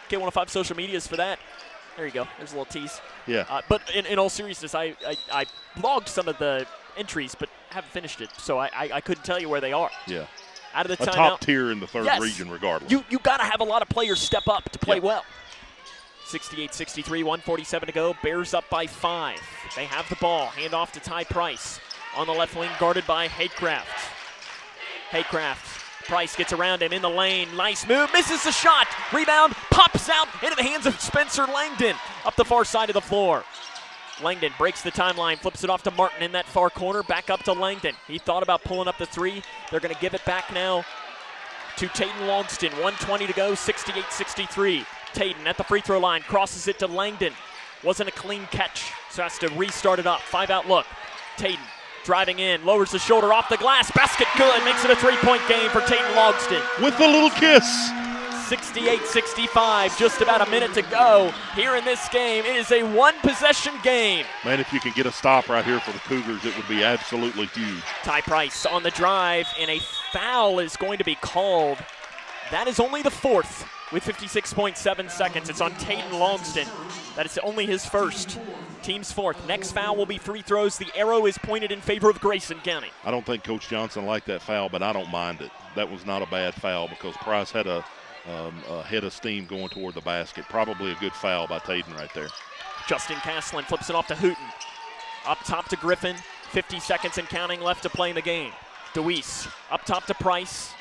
Speaker 1: K105 social medias for that. There you go. There's a little tease.
Speaker 2: Yeah.
Speaker 1: But in all seriousness, I logged some of the entries, but haven't finished it, so I couldn't tell you where they are.
Speaker 2: Yeah.
Speaker 1: Out of the timeout.
Speaker 2: A top tier in the third region, regardless.
Speaker 1: You got to have a lot of players step up to play well. 68-63, 1:47 to go. Bears up by 5. They have the ball. Hand off to Ty Price on the left wing, guarded by Haycraft. Price gets around him in the lane. Nice move. Misses the shot. Rebound. Pops out into the hands of Spencer Langdon up the far side of the floor. Langdon breaks the timeline, flips it off to Martin in that far corner, back up to Langdon. He thought about pulling up the three. They're going to give it back now to Taden Longston. 1:20 to go, 68-63. Taden at the free throw line, crosses it to Langdon. Wasn't a clean catch, so has to restart it up. 5-out look. Taden driving in, lowers the shoulder off the glass. Basket good, makes it a three-point game for Taden Longston.
Speaker 2: With the little kiss.
Speaker 1: 68-65, just about a minute to go here in this game. It is a one-possession game.
Speaker 2: Man, if you can get a stop right here for the Cougars, it would be absolutely huge.
Speaker 1: Ty Price on the drive, and a foul is going to be called. That is only the fourth with 56.7 seconds. It's on Taden Longston. That is only his first. Team's fourth. Next foul will be free throws. The arrow is pointed in favor of Grayson County.
Speaker 2: I don't think Coach Johnson liked that foul, but I don't mind it. That was not a bad foul because Price had a head of steam going toward the basket. Probably a good foul by Taden right there.
Speaker 1: Justin Caslin flips it off to Hooten. Up top to Griffin. 50 seconds and counting left to play in the game. DeWeese up top to Price.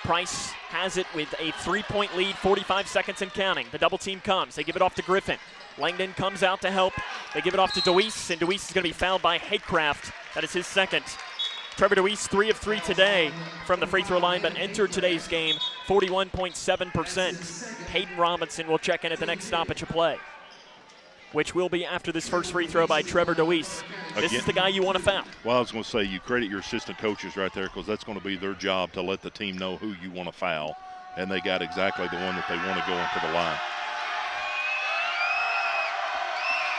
Speaker 1: Price has it with a three-point lead, 45 seconds and counting. The double team comes. They give it off to Griffin. Langdon comes out to help. They give it off to DeWeese, and DeWeese is going to be fouled by Haycraft. That is his second. Trevor DeWeese, 3 of 3 today from the free throw line, but entered today's game 41.7%. Hayden Robinson will check in at the next stoppage of play, which will be after this first free throw by Trevor DeWeese. This is the guy you want to foul.
Speaker 2: Well, I was going to say, you credit your assistant coaches right there because that's going to be their job to let the team know who you want to foul, and they got exactly the one that they want to go into the line.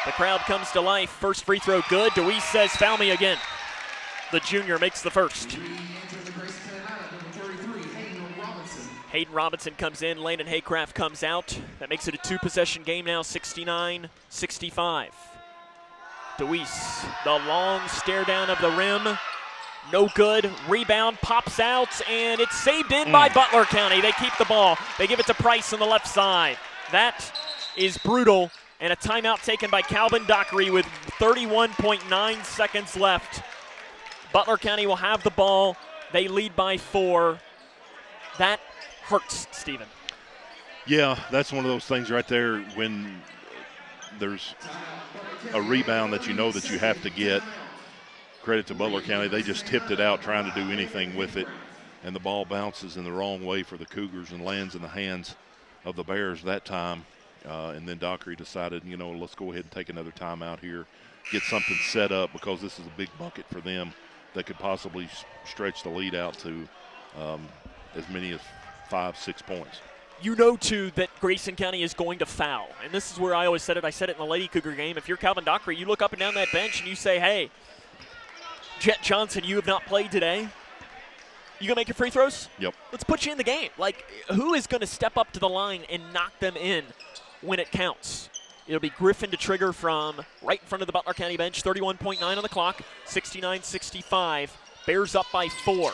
Speaker 1: The crowd comes to life. First free throw good. DeWeese says, foul me again. The junior makes the first. Hayden Robinson comes in. Landon Haycraft comes out. That makes it a two-possession game now, 69-65. DeWeese, the long stare down of the rim. No good. Rebound pops out, and it's saved in by Butler County. They keep the ball. They give it to Price on the left side. That is brutal, and a timeout taken by Calvin Dockery with 31.9 seconds left. Butler County will have the ball. They lead by 4. That hurts, Stephen.
Speaker 2: Yeah, that's one of those things right there when there's a rebound that you know that you have to get. credit to Butler County. They just tipped it out trying to do anything with it, and the ball bounces in the wrong way for the Cougars and lands in the hands of the Bears that time. And then Dockery decided, let's go ahead and take another timeout here, get something set up, because this is a big bucket for them that could possibly stretch the lead out to as many as 5-6 points.
Speaker 1: Too, that Grayson County is going to foul. And this is where I always said it. I said it in the Lady Cougar game. If you're Calvin Dockery, you look up and down that bench and you say, hey, Jet Johnson, you have not played today. You going to make your free throws?
Speaker 2: Yep.
Speaker 1: Let's put you in the game. Like, who is going to step up to the line and knock them in when it counts? It'll be Griffin to trigger from right in front of the Butler County bench. 31.9 on the clock, 69-65. Bears up by 4.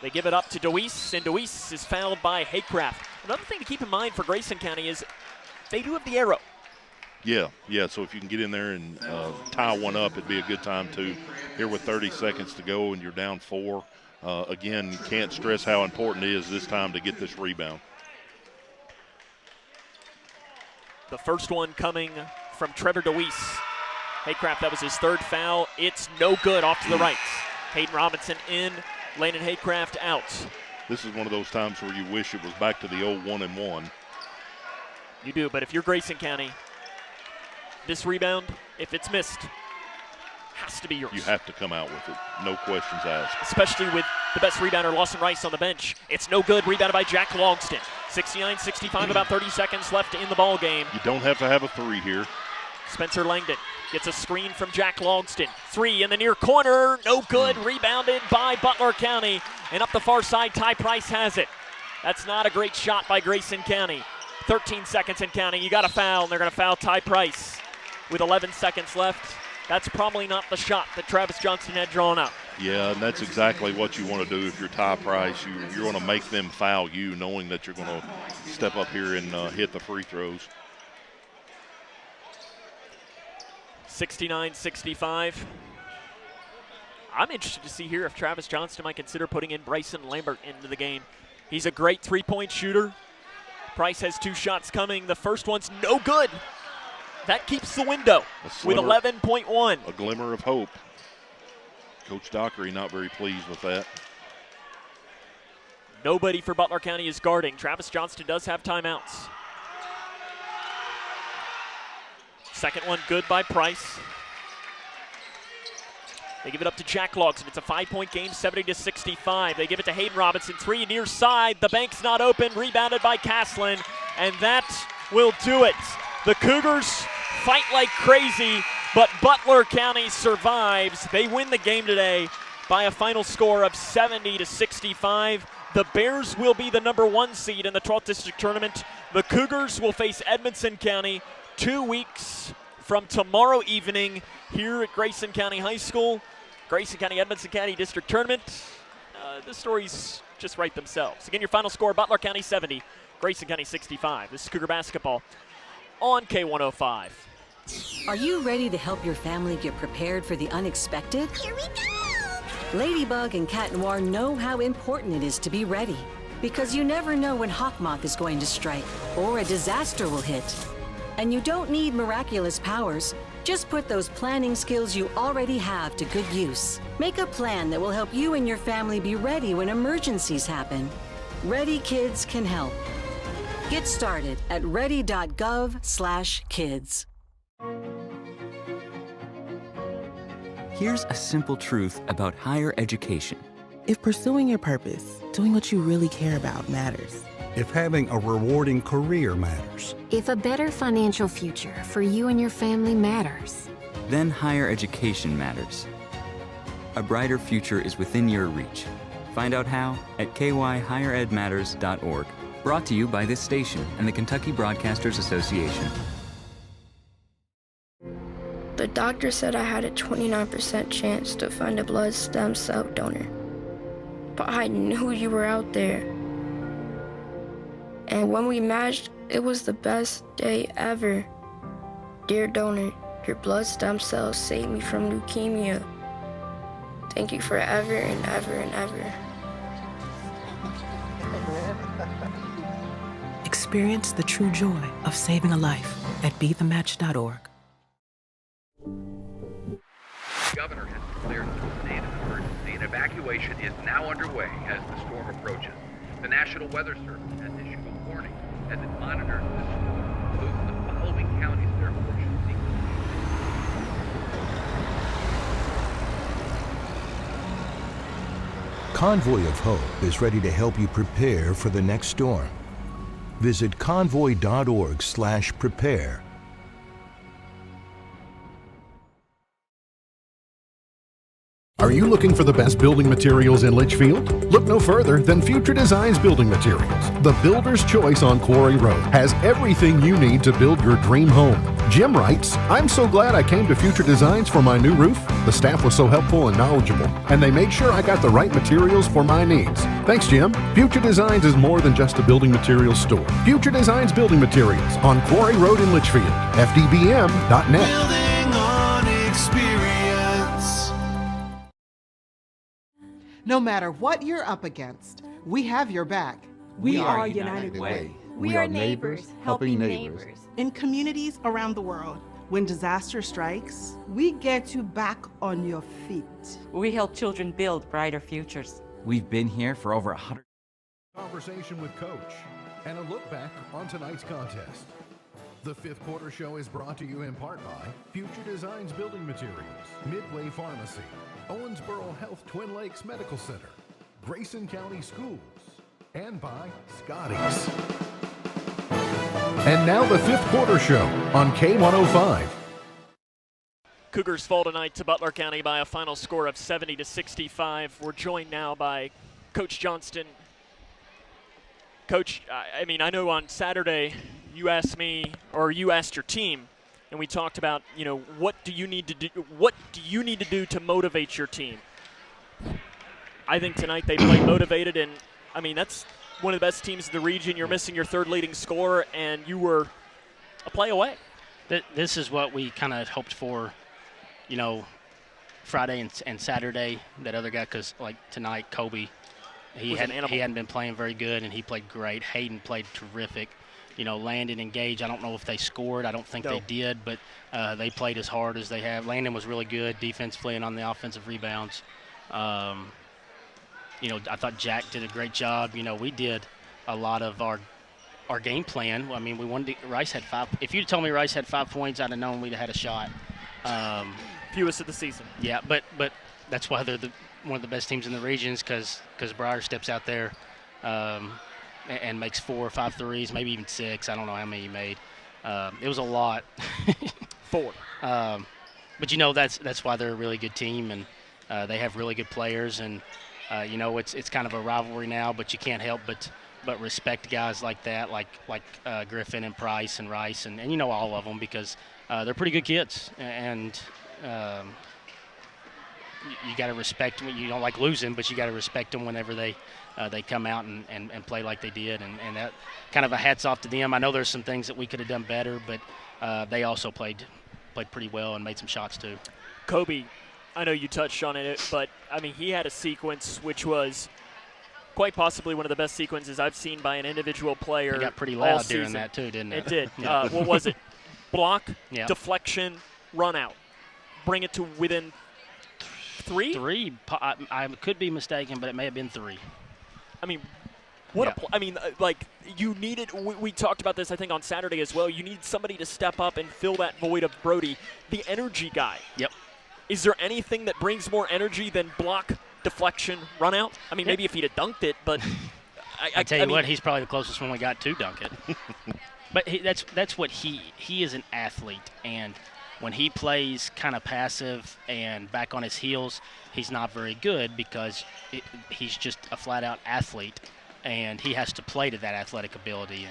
Speaker 1: They give it up to DeWeese, and DeWeese is fouled by Haycraft. Another thing to keep in mind for Grayson County is they do have the arrow.
Speaker 2: Yeah, so if you can get in there and tie one up, it'd be a good time to. Here with 30 seconds to go and you're down 4. Again, you can't stress how important it is this time to get this rebound.
Speaker 1: The first one coming from Trevor DeWeese. Haycraft, that was his 3rd foul. It's no good off to the right. Hayden Robinson in, Landon Haycraft out.
Speaker 2: This is one of those times where you wish it was back to the old 1-and-1.
Speaker 1: You do, but if you're Grayson County, this rebound, if it's missed, has to be yours.
Speaker 2: You have to come out with it, no questions asked.
Speaker 1: Especially with the best rebounder, Lawson Rice, on the bench. It's no good, rebounded by Jack Logston. 69-65, about 30 seconds left in the ball game.
Speaker 2: You don't have to have a 3 here.
Speaker 1: Spencer Langdon gets a screen from Jack Logston. 3 in the near corner, no good, rebounded by Butler County. And up the far side, Ty Price has it. That's not a great shot by Grayson County. 13 seconds and counting. You got a foul, and they're going to foul Ty Price with 11 seconds left. That's probably not the shot that Travis Johnston had drawn up.
Speaker 2: Yeah, and that's exactly what you want to do if you're Ty Price. You're going to make them foul you, knowing that you're going to step up here and hit the free throws.
Speaker 1: 69-65. I'm interested to see here if Travis Johnston might consider putting in Bryson Lambert into the game. He's a great 3-point shooter. Price has 2 shots coming. The first one's no good. That keeps the window with 11.1.
Speaker 2: A glimmer of hope. Coach Dockery not very pleased with that.
Speaker 1: Nobody for Butler County is guarding. Travis Johnston does have timeouts. Second one good by Price. They give it up to Jack Logston. It's a 5-point game, 70-65. They give it to Hayden Robinson. 3 near side. The bank's not open. Rebounded by Caslin. And that will do it. The Cougars fight like crazy, but Butler County survives. They win the game today by a final score of 70-65. The Bears will be the number 1 seed in the 12th District Tournament. The Cougars will face Edmonson County 2 weeks from tomorrow evening here at Grayson County High School. Grayson County, Edmonson County District Tournament. The stories just write themselves. Again, your final score, Butler County 70, Grayson County 65. This is Cougar Basketball on K105.
Speaker 21: Are you ready to help your family get prepared for the unexpected? Here we go! Ladybug and Cat Noir know how important it is to be ready, because you never know when hawk moth is going to strike or a disaster will hit. And you don't need miraculous powers. Just put those planning skills you already have to good use. Make a plan that will help you and your family be ready when emergencies happen. Ready Kids can help. Get started at ready.gov/kids.
Speaker 17: Here's a simple truth about higher education.
Speaker 18: If pursuing your purpose, doing what you really care about matters.
Speaker 13: If having a rewarding career matters.
Speaker 20: If a better financial future for you and your family matters.
Speaker 17: Then higher education matters. A brighter future is within your reach. Find out how at kyhigheredmatters.org. Brought to you by this station and the Kentucky Broadcasters Association.
Speaker 4: The doctor said I had a 29% chance to find a blood stem cell donor. But I knew you were out there. And when we matched, it was the best day ever. Dear donor, your blood stem cells saved me from leukemia. Thank you forever and ever and ever.
Speaker 18: Experience the true joy of saving a life at BeTheMatch.org.
Speaker 11: Governor has declared Evacuation is now underway as the storm approaches. The National Weather Service has issued a warning as it monitors the storm. Move to the following counties therefore should seek.
Speaker 13: Convoy of Hope is ready to help you prepare for the next storm. Visit convoy.org/prepare.
Speaker 3: Are you looking for the best building materials in Litchfield? Look no further than Future Designs Building Materials. The builder's choice on Quarry Road has everything you need to build your dream home. Jim writes, "I'm so glad I came to Future Designs for my new roof. The staff was so helpful and knowledgeable, and they made sure I got the right materials for my needs. Thanks, Jim." Future Designs is more than just a building materials store. Future Designs Building Materials on Quarry Road in Litchfield. FDBM.net.
Speaker 19: Building on experience.
Speaker 5: No matter what you're up against, we have your back.
Speaker 7: We are United Way.
Speaker 6: We are neighbors helping neighbors. In communities around the world, when disaster strikes,
Speaker 7: We get you back on your feet.
Speaker 8: We help children build brighter futures.
Speaker 9: We've been here for over 100.
Speaker 3: Conversation with Coach and a look back on tonight's contest. The fifth quarter show is brought to you in part by Future Designs Building Materials, Midway Pharmacy, Owensboro Health Twin Lakes Medical Center, Grayson County Schools, and by Scotty's. And now the fifth quarter show on K105.
Speaker 1: Cougars fall tonight to Butler County by a final score of 70-65. We're joined now by Coach Johnston. Coach, I know on Saturday you asked me, or you asked your team, and we talked about, what do you need to do? What do you need to do to motivate your team? I think tonight they played motivated, and that's one of the best teams in the region. You're missing your third leading scorer, and you were a play away.
Speaker 22: This is what we kind of hoped for, Friday and Saturday. That other guy, because like tonight, Kobe, he hadn't been playing very good, and he played great. Hayden played terrific. Landon and Gage, I don't know if they scored. I don't think they did, but they played as hard as they have. Landon was really good defensively and on the offensive rebounds. I thought Jack did a great job. We did a lot of our game plan. We wanted Rice had 5. If you'd told me Rice had 5 points, I'd have known we'd have had a shot.
Speaker 1: Fewest of the season.
Speaker 22: Yeah, but that's why they're one of the best teams in the regions, because Breyer steps out there and makes 4 or 5 threes, maybe even 6. I don't know how many he made. It was a lot.
Speaker 1: 4.
Speaker 22: But that's why they're a really good team, and they have really good players, and it's kind of a rivalry now, but you can't help but respect guys like that, like Griffin and Price and Rice, and all of them, because they're pretty good kids, and you got to respect them. You don't like losing, but you got to respect them whenever they come out and play like they did, and that kind of a hats off to them. I know there's some things that we could have done better, but they also played pretty well and made some shots too.
Speaker 1: Kobe, I know you touched on it, but he had a sequence which was quite possibly one of the best sequences I've seen by an individual player.
Speaker 22: It got pretty loud during that too, didn't it?
Speaker 1: It did.
Speaker 22: Yeah.
Speaker 1: What was it? Block,
Speaker 22: yeah.
Speaker 1: Deflection, run out. Bring it to within 3?
Speaker 22: 3. I could be mistaken, but it may have been 3.
Speaker 1: You needed. We talked about this, I think, on Saturday as well. You need somebody to step up and fill that void of Brody, the energy guy.
Speaker 22: Yep.
Speaker 1: Is there anything that brings more energy than block, deflection, run out? Maybe if he'd have dunked it, but
Speaker 22: I tell you what, he's probably the closest one we got to dunk it. But that's what he is, an athlete, and when he plays kind of passive and back on his heels, he's not very good, because he's just a flat-out athlete, and he has to play to that athletic ability,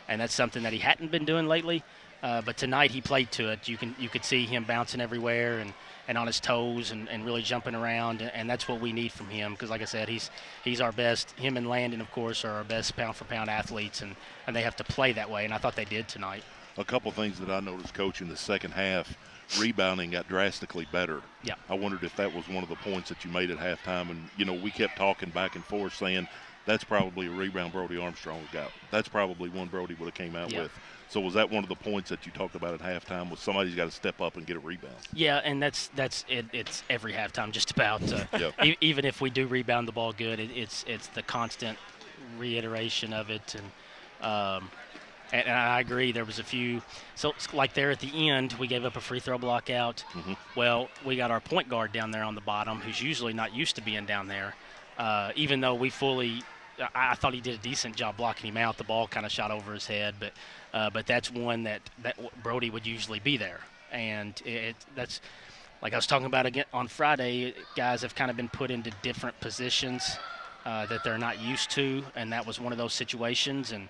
Speaker 22: and that's something that he hadn't been doing lately. But tonight he played to it. You could see him bouncing everywhere and on his toes and really jumping around, and that's what we need from him, because like I said, he's our best. Him and Landon, of course, are our best pound-for-pound athletes, and they have to play that way, and I thought they did tonight.
Speaker 2: A couple things that I noticed, Coach, in the second half, rebounding got drastically better.
Speaker 22: Yeah.
Speaker 2: I wondered if that was one of the points that you made at halftime, and we kept talking back and forth saying that's probably a rebound Brody Armstrong got. That's probably one Brody would have came out
Speaker 22: Yeah.
Speaker 2: with. So was that one of the points that you talked about at halftime, was somebody's got to step up and get a rebound?
Speaker 22: Yeah, and that's it. It's every halftime just about. Even if we do rebound the ball good, it's the constant reiteration of it. And I agree. There was a few. So like there at the end, we gave up a free throw block out.
Speaker 2: Mm-hmm.
Speaker 22: Well, we got our point guard down there on the bottom, who's usually not used to being down there. Even though I thought he did a decent job blocking him out. The ball kind of shot over his head, but that's one that Brody would usually be there. And that's like I was talking about again on Friday. Guys have kind of been put into different positions that they're not used to, and that was one of those situations. And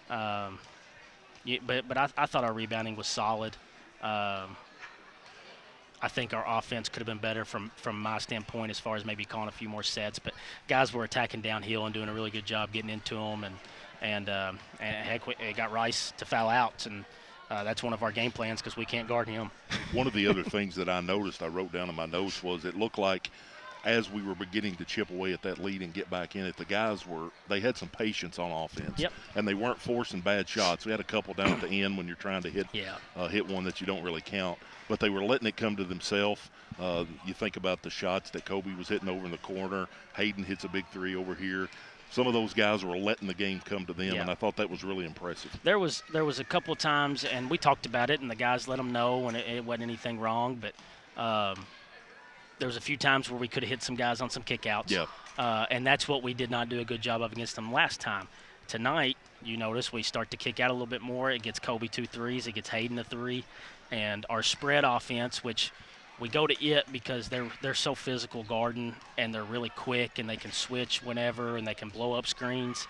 Speaker 22: but I thought our rebounding was solid. I think our offense could have been better from my standpoint as far as maybe calling a few more sets. But guys were attacking downhill and doing a really good job getting into them. And heck, it got Rice to foul out. And that's one of our game plans because we can't guard him.
Speaker 2: One of the other things that I noticed, I wrote down in my notes, was it looked like as we were beginning to chip away at that lead and get back in it, the guys they had some patience on offense.
Speaker 22: Yep.
Speaker 2: And they weren't forcing bad shots. We had a couple down at the end when you're trying to hit one that you don't really count. But they were letting it come to themselves. You think about the shots that Kobe was hitting over in the corner. Hayden hits a big three over here. Some of those guys were letting the game come to them, and I thought that was really impressive.
Speaker 22: There was a couple of times, and we talked about it, and the guys let them know when it wasn't anything wrong. But there was a few times where we could have hit some guys on some kickouts.
Speaker 2: Yeah.
Speaker 22: And that's what we did not do a good job of against them last time. Tonight, you notice we start to kick out a little bit more. It gets Kobe 2 threes. It gets Hayden a 3. And our spread offense, which we go to it because they're so physical guarding, and they're really quick, and they can switch whenever, and they can blow up screens.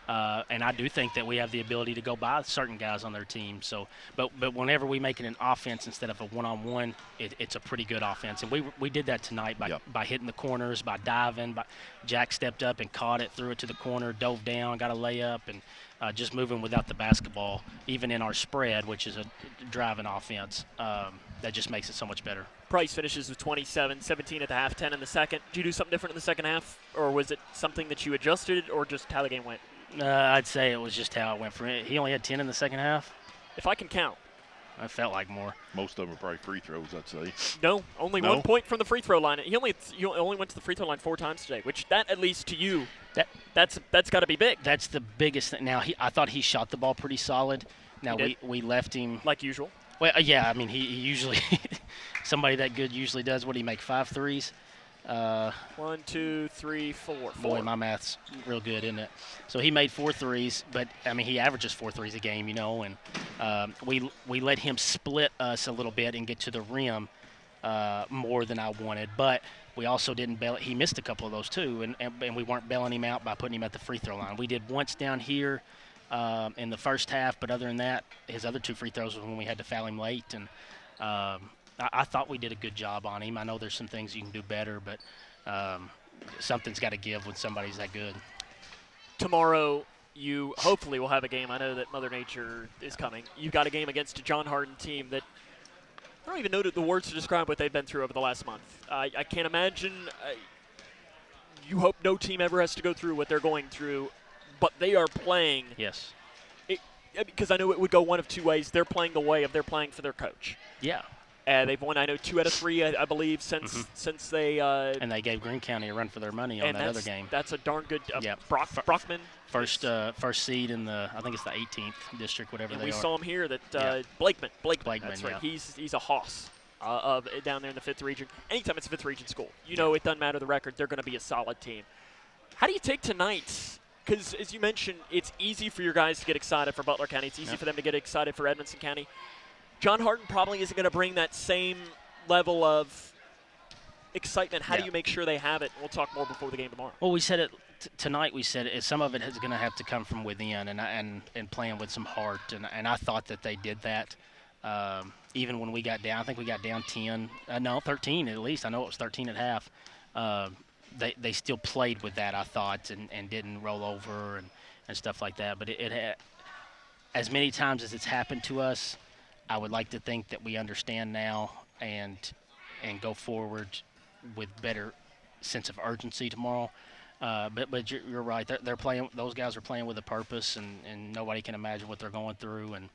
Speaker 22: And I do think that we have the ability to go by certain guys on their team. So, but whenever we make it an offense instead of a one-on-one, it's a pretty good offense. And we did that tonight by hitting the corners, by diving. Jack stepped up and caught it, threw it to the corner, dove down, got a layup, and just moving without the basketball, even in our spread, which is a driving offense. That just makes it so much better.
Speaker 1: Price finishes with 27, 17 at the half, 10 in the second. Did you do something different in the second half, or was it something that you adjusted, or just how the game went?
Speaker 22: I'd say it was just how it went for him. He only had 10 in the second half.
Speaker 1: If I can count.
Speaker 22: I felt like more.
Speaker 2: Most of them are probably free throws, I'd say.
Speaker 1: No, only 1 point from the free throw line. He only went to the free throw line 4 times today, which that, at least to you, that's got to be big.
Speaker 22: That's the biggest thing. Now, I thought he shot the ball pretty solid. Now, we left him.
Speaker 1: Like usual?
Speaker 22: Well, yeah, I mean, he usually – somebody that good usually does, what, do you make 5 threes?
Speaker 1: 1, 2, 3, 4.
Speaker 22: Boy, my math's real good, isn't it? So he made 4 threes, but I mean he averages 4 threes a game, and we let him split us a little bit and get to the rim more than I wanted, but we also didn't bail. He missed a couple of those too, and we weren't bailing him out by putting him at the free throw line. We did once down here in the first half, but other than that, his other 2 free throws was when we had to foul him late, and I thought we did a good job on him. I know there's some things you can do better, but something's got to give when somebody's that good.
Speaker 1: Tomorrow, you hopefully will have a game. I know that Mother Nature is coming. You've got a game against a John Harden team that I don't even know the words to describe what they've been through over the last month. I can't imagine. You hope no team ever has to go through what they're going through, but they are playing.
Speaker 22: Yes.
Speaker 1: Because I know it would go one of 2 ways. They're playing the way of they're playing for their coach.
Speaker 22: Yeah.
Speaker 1: They've won, I know, 2 out of 3, I believe, since they.
Speaker 22: And they gave Green County a run for their money on that other game.
Speaker 1: That's a darn good. Brockman.
Speaker 22: First seed in the, I think it's the 18th district, whatever
Speaker 1: and
Speaker 22: they are.
Speaker 1: We saw him here that Blakeman. That's right.
Speaker 22: Yeah.
Speaker 1: He's a hoss down there in the 5th region. Anytime it's a 5th region school, it doesn't matter the record. They're going to be a solid team. How do you take tonight? Because as you mentioned, it's easy for your guys to get excited for Butler County. It's easy for them to get excited for Edmonson County. John Harden probably isn't going to bring that same level of excitement. How do you make sure they have it? We'll talk more before the game tomorrow.
Speaker 22: Well, we said it tonight. We said it, some of it is going to have to come from within and playing with some heart. And I thought that they did that. Even when we got down, I think we got down 13 at least. I know it was 13 at half. They still played with that, I thought, and didn't roll over and stuff like that. But it had, as many times as it's happened to us, I would like to think that we understand now and go forward with better sense of urgency tomorrow. But you're right. They're playing. Those guys are playing with a purpose, and nobody can imagine what they're going through. And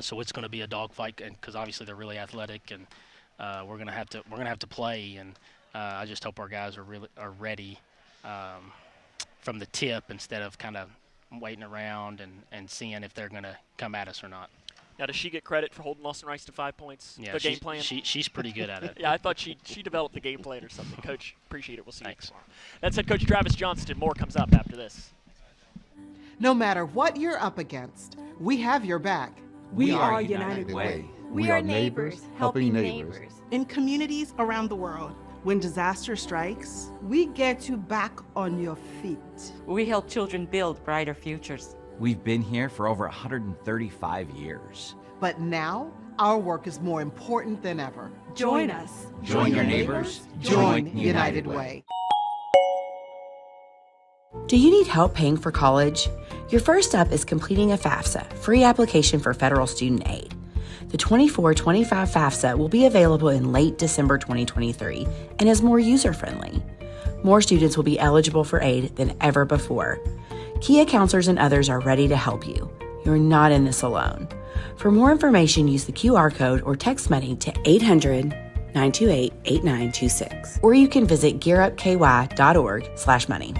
Speaker 22: so it's going to be a dogfight, because obviously they're really athletic, and we're going to have to play. And I just hope our guys are ready from the tip, instead of kind of waiting around and seeing if they're going to come at us or not.
Speaker 1: Now, does she get credit for holding Lawson Rice to 5 points?
Speaker 22: Yeah,
Speaker 1: the game plan?
Speaker 22: She's pretty good at it.
Speaker 1: Yeah, I thought she developed the game plan or something. Coach, appreciate it. We'll see you tomorrow. That's Head Coach Travis Johnston. More comes up after this.
Speaker 5: No matter what you're up against, we have your back.
Speaker 7: We are United Way. We are neighbors helping neighbors.
Speaker 6: In communities around the world, when disaster strikes,
Speaker 7: We get you back on your feet.
Speaker 8: We help children build brighter futures.
Speaker 9: We've been here for over 135 years.
Speaker 5: But now, our work is more important than ever.
Speaker 7: Join us.
Speaker 9: Join your neighbors.
Speaker 5: Join United Way.
Speaker 18: Do you need help paying for college? Your first step is completing a FAFSA, free application for federal student aid. The 24-25 FAFSA will be available in late December 2023 and is more user-friendly. More students will be eligible for aid than ever before. Kia counselors and others are ready to help you. You're not in this alone. For more information, use the QR code or text money to 800-928-8926. Or you can visit gearupky.org/money.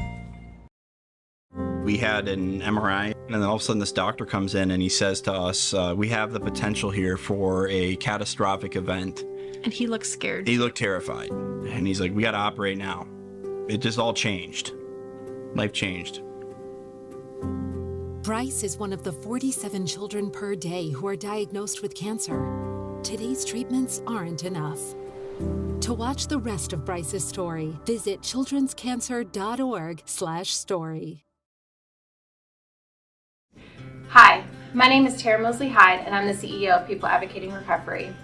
Speaker 10: We had an MRI, and then all of a sudden this doctor comes in and he says to us, we have the potential here for a catastrophic event.
Speaker 12: And he looked scared.
Speaker 10: He looked terrified. And he's like, we got to operate now. It just all changed. Life changed.
Speaker 23: Bryce is one of the 47 children per day who are diagnosed with cancer. Today's treatments aren't enough. To watch the rest of Bryce's story, visit childrenscancer.org/story.
Speaker 12: Hi, my name is Tara Mosley Hyde, and I'm the CEO of People Advocating Recovery.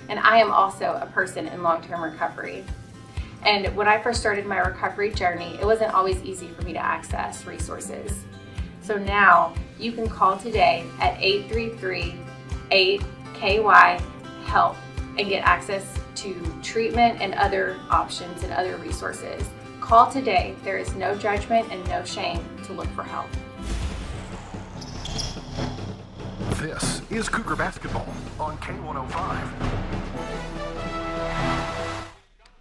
Speaker 12: And I am also a person in long-term recovery. And when I first started my recovery journey, it wasn't always easy for me to access resources. So now you can call today at 833-8KY-HELP and get access to treatment and other options and other resources. Call today. There is no judgment and no shame to look for help.
Speaker 3: This is Cougar Basketball on K105.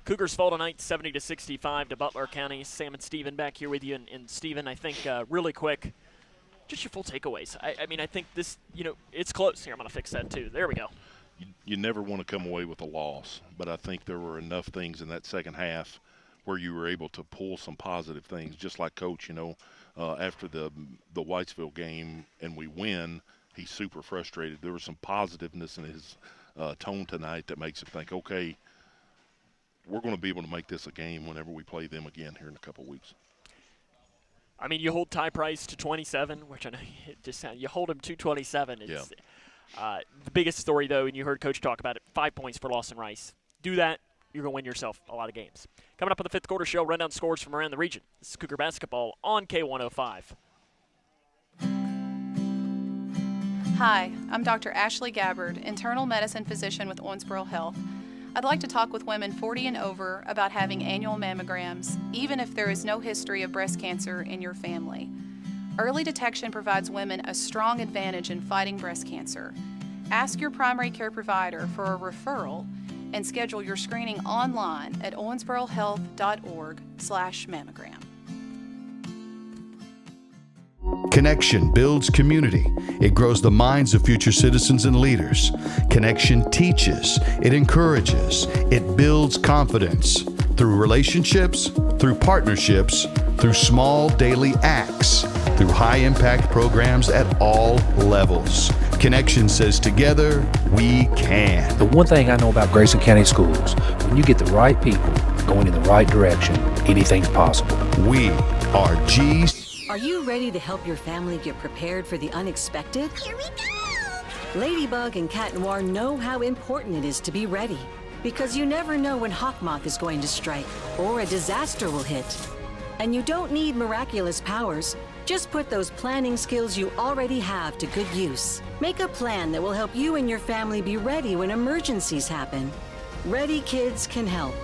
Speaker 1: Cougars fall tonight 70-65 to Butler County. Sam and Steven back here with you. And Steven, I think really quick, just your full takeaways. I mean, I think this, it's close here. I'm going to fix that too. There we go.
Speaker 2: You never want to come away with a loss, but I think there were enough things in that second half where you were able to pull some positive things, just like Coach, after the Whitesville game and we win, he's super frustrated. There was some positiveness in his tone tonight that makes him think, okay, we're going to be able to make this a game whenever we play them again here in a couple of weeks.
Speaker 1: I mean, you hold Ty Price to 27, which I know you hold him to 27. It's, the biggest story, though, and you heard Coach talk about it, 5 points for Lawson Rice. Do that, you're going to win yourself a lot of games. Coming up on the fifth quarter show, rundown scores from around the region. This is Cougar Basketball on K105.
Speaker 16: Hi, I'm Dr. Ashley Gabbard, internal medicine physician with Owensboro Health. I'd like to talk with women 40 and over about having annual mammograms, even if there is no history of breast cancer in your family. Early detection provides women a strong advantage in fighting breast cancer. Ask your primary care provider for a referral and schedule your screening online at owensborohealth.org/mammogram.
Speaker 14: Connection builds community. It grows the minds of future citizens and leaders. Connection teaches. It encourages. It builds confidence. Through relationships, through partnerships, through small daily acts, through high-impact programs at all levels. Connection says together, we can.
Speaker 15: The one thing I know about Grayson County Schools, when you get the right people going in the right direction, anything's possible.
Speaker 14: We are G's.
Speaker 21: Are you ready to help your family get prepared for the unexpected? Here we go! Ladybug and Cat Noir know how important it is to be ready, because you never know when Hawkmoth is going to strike or a disaster will hit. And you don't need miraculous powers. Just put those planning skills you already have to good use. Make a plan that will help you and your family be ready when emergencies happen. Ready Kids can help.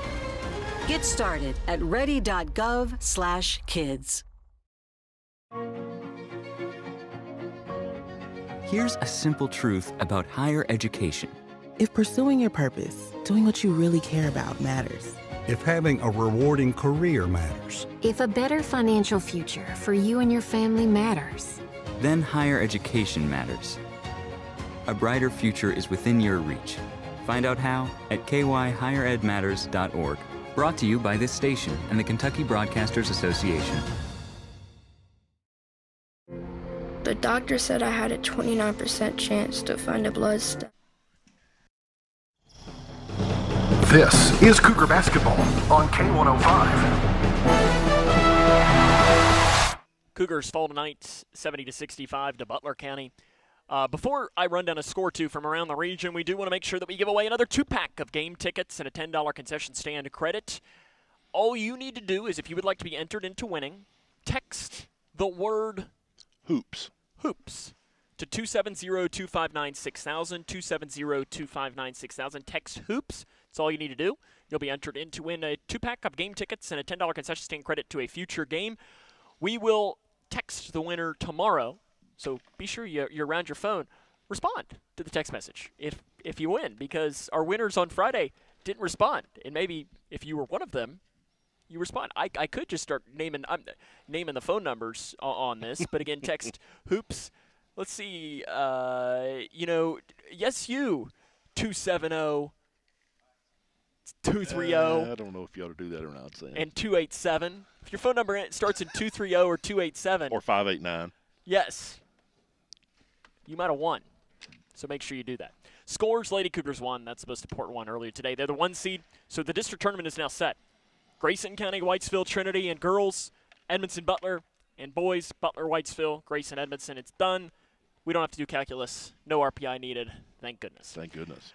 Speaker 21: Get started at ready.gov/kids.
Speaker 4: Here's a simple truth about higher education.
Speaker 17: If pursuing your purpose, doing what you really care about matters.
Speaker 20: If having a rewarding career matters.
Speaker 7: If a better financial future for you and your family matters.
Speaker 4: Then higher education matters. A brighter future is within your reach. Find out how at kyhigheredmatters.org. Brought to you by this station and the Kentucky Broadcasters Association.
Speaker 24: The doctor said I had a 29% chance to find a blood stain.
Speaker 3: This is Cougar Basketball on K105.
Speaker 1: Cougars fall tonight 70-65 to Butler County. Before I run down a score or two from around the region, we do want to make sure that we give away another 2-pack of game tickets and a $10 concession stand credit. All you need to do is, if you would like to be entered into winning, text the word
Speaker 2: Hoops
Speaker 1: to 270-259-6000, 270-259-6000. Text Hoops. That's all you need to do. You'll be entered in to win a 2-pack of game tickets and a $10 concession stand credit to a future game. We will text the winner tomorrow, so be sure you're around your phone. Respond to the text message if you win, because our winners on Friday didn't respond, and maybe if you were one of them, you respond. I could just start naming the phone numbers on this, but again, text Hoops. Let's see. Yes, you 270-230.
Speaker 2: I don't know if you ought to do that or not, Sam.
Speaker 1: And 287. If your phone number starts in 230 or 287.
Speaker 2: Or 589.
Speaker 1: Yes. You might have won. So make sure you do that. Scores, Lady Cougars won. That's the most important one earlier today. They're the 1 seed. So the district tournament is now set. Grayson County, Whitesville, Trinity, and girls, Edmondson, Butler, and boys, Butler, Whitesville, Grayson, Edmondson. It's done. We don't have to do calculus. No RPI needed. Thank goodness.
Speaker 2: Thank goodness.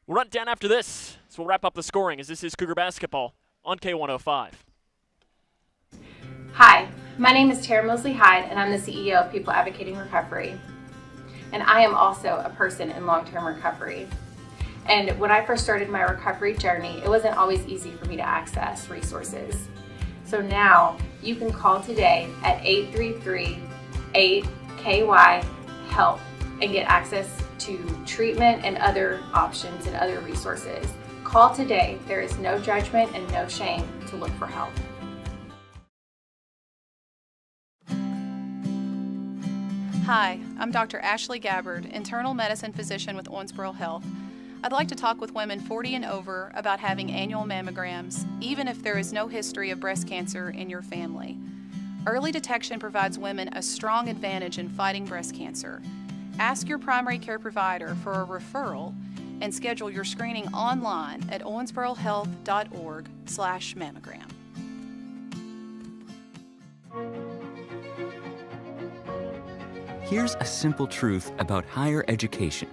Speaker 1: We'll run down after this. So we'll wrap up the scoring as this is Cougar Basketball on K105.
Speaker 12: Hi, my name is Tara Mosley Hyde, and I'm the CEO of People Advocating Recovery. And I am also a person in long-term recovery. And when I first started my recovery journey, it wasn't always easy for me to access resources. So now you can call today at 833-8KY-HELP and get access to treatment and other options and other resources. Call today. There is no judgment and no shame to look for help.
Speaker 16: Hi, I'm Dr. Ashley Gabbard, internal medicine physician with Owensboro Health. I'd like to talk with women 40 and over about having annual mammograms, even if there is no history of breast cancer in your family. Early detection provides women a strong advantage in fighting breast cancer. Ask your primary care provider for a referral and schedule your screening online at owensborohealth.org/mammogram.
Speaker 4: Here's a simple truth about higher education.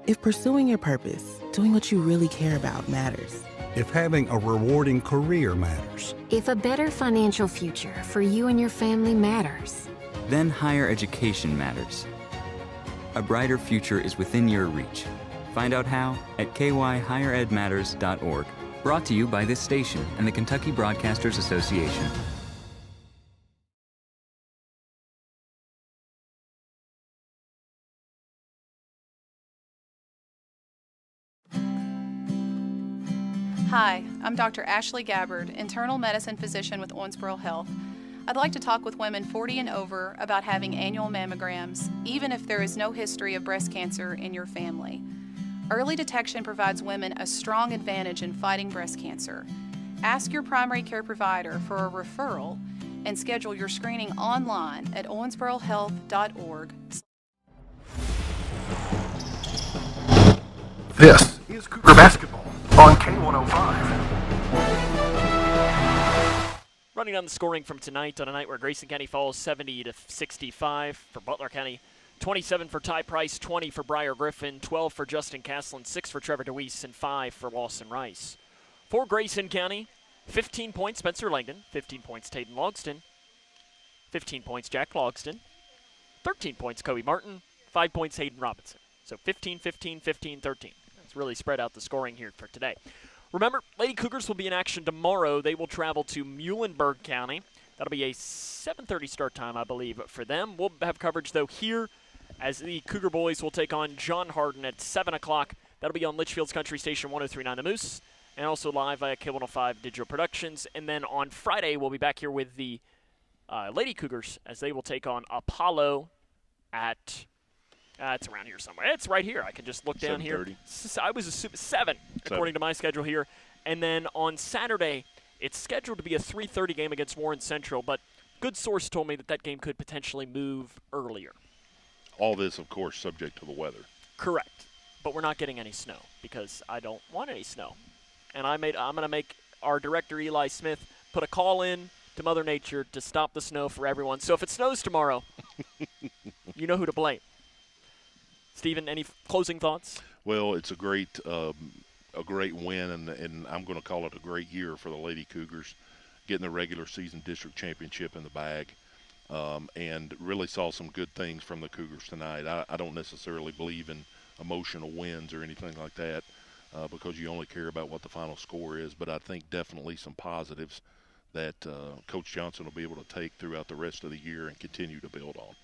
Speaker 17: If pursuing your purpose, doing what you really care about matters.
Speaker 20: If having a rewarding career matters.
Speaker 7: If a better financial future for you and your family matters.
Speaker 4: Then higher education matters. A brighter future is within your reach. Find out how at kyhigheredmatters.org. Brought to you by this station and the Kentucky Broadcasters Association.
Speaker 16: Hi, I'm Dr. Ashley Gabbard, internal medicine physician with Owensboro Health. I'd like to talk with women 40 and over about having annual mammograms, even if there is no history of breast cancer in your family. Early detection provides women a strong advantage in fighting breast cancer. Ask your primary care provider for a referral and schedule your screening online at owensborohealth.org.
Speaker 3: This is Cougar Basketball on K105.
Speaker 1: Running down the scoring from tonight on a night where Grayson County falls 70-65 for Butler County. 27 for Ty Price, 20 for Briar Griffin, 12 for Justin Castlin, 6 for Trevor DeWeese, and 5 for Lawson Rice. For Grayson County, 15 points Spencer Langdon, 15 points Tayden Logston, 15 points Jack Logston, 13 points Kobe Martin, 5 points Hayden Robinson. So 15, 15, 15, 13. That's really spread out the scoring here for today. Remember, Lady Cougars will be in action tomorrow. They will travel to Muhlenberg County. That'll be a 7:30 start time, I believe, for them. We'll have coverage, though, here as the Cougar boys will take on John Hardin at 7 o'clock. That'll be on Litchfield's Country Station 103.9 The Moose, and also live via K105 Digital Productions. And then on Friday, we'll be back here with the Lady Cougars as they will take on Apollo at it's around here somewhere. It's right here. I can just look down here. I was assuming 7, according to my schedule here. And then on Saturday, it's scheduled to be a 3:30 game against Warren Central, but good source told me that that game could potentially move earlier.
Speaker 2: All this, of course, subject to the weather.
Speaker 1: Correct. But we're not getting any snow because I don't want any snow. And I'm going to make our director, Eli Smith, put a call in to Mother Nature to stop the snow for everyone. So if it snows tomorrow, you know who to blame. Stephen, any closing thoughts?
Speaker 2: Well, it's a great win, and I'm going to call it a great year for the Lady Cougars, getting the regular season district championship in the bag, and really saw some good things from the Cougars tonight. I don't necessarily believe in emotional wins or anything like that because you only care about what the final score is, but I think definitely some positives that Coach Johnson will be able to take throughout the rest of the year and continue to build on.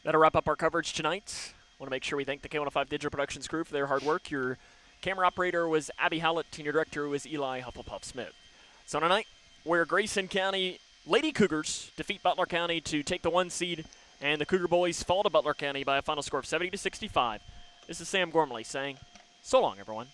Speaker 2: That'll
Speaker 1: wrap up our coverage tonight. I want to make sure we thank the K105 Digital Productions crew for their hard work. Your camera operator was Abby Howlett, and your director was Eli Hufflepuff Smith. So tonight, where Grayson County Lady Cougars defeat Butler County to take the 1 seed, and the Cougar boys fall to Butler County by a final score of 70-65. This is Sam Gormley saying, so long, everyone.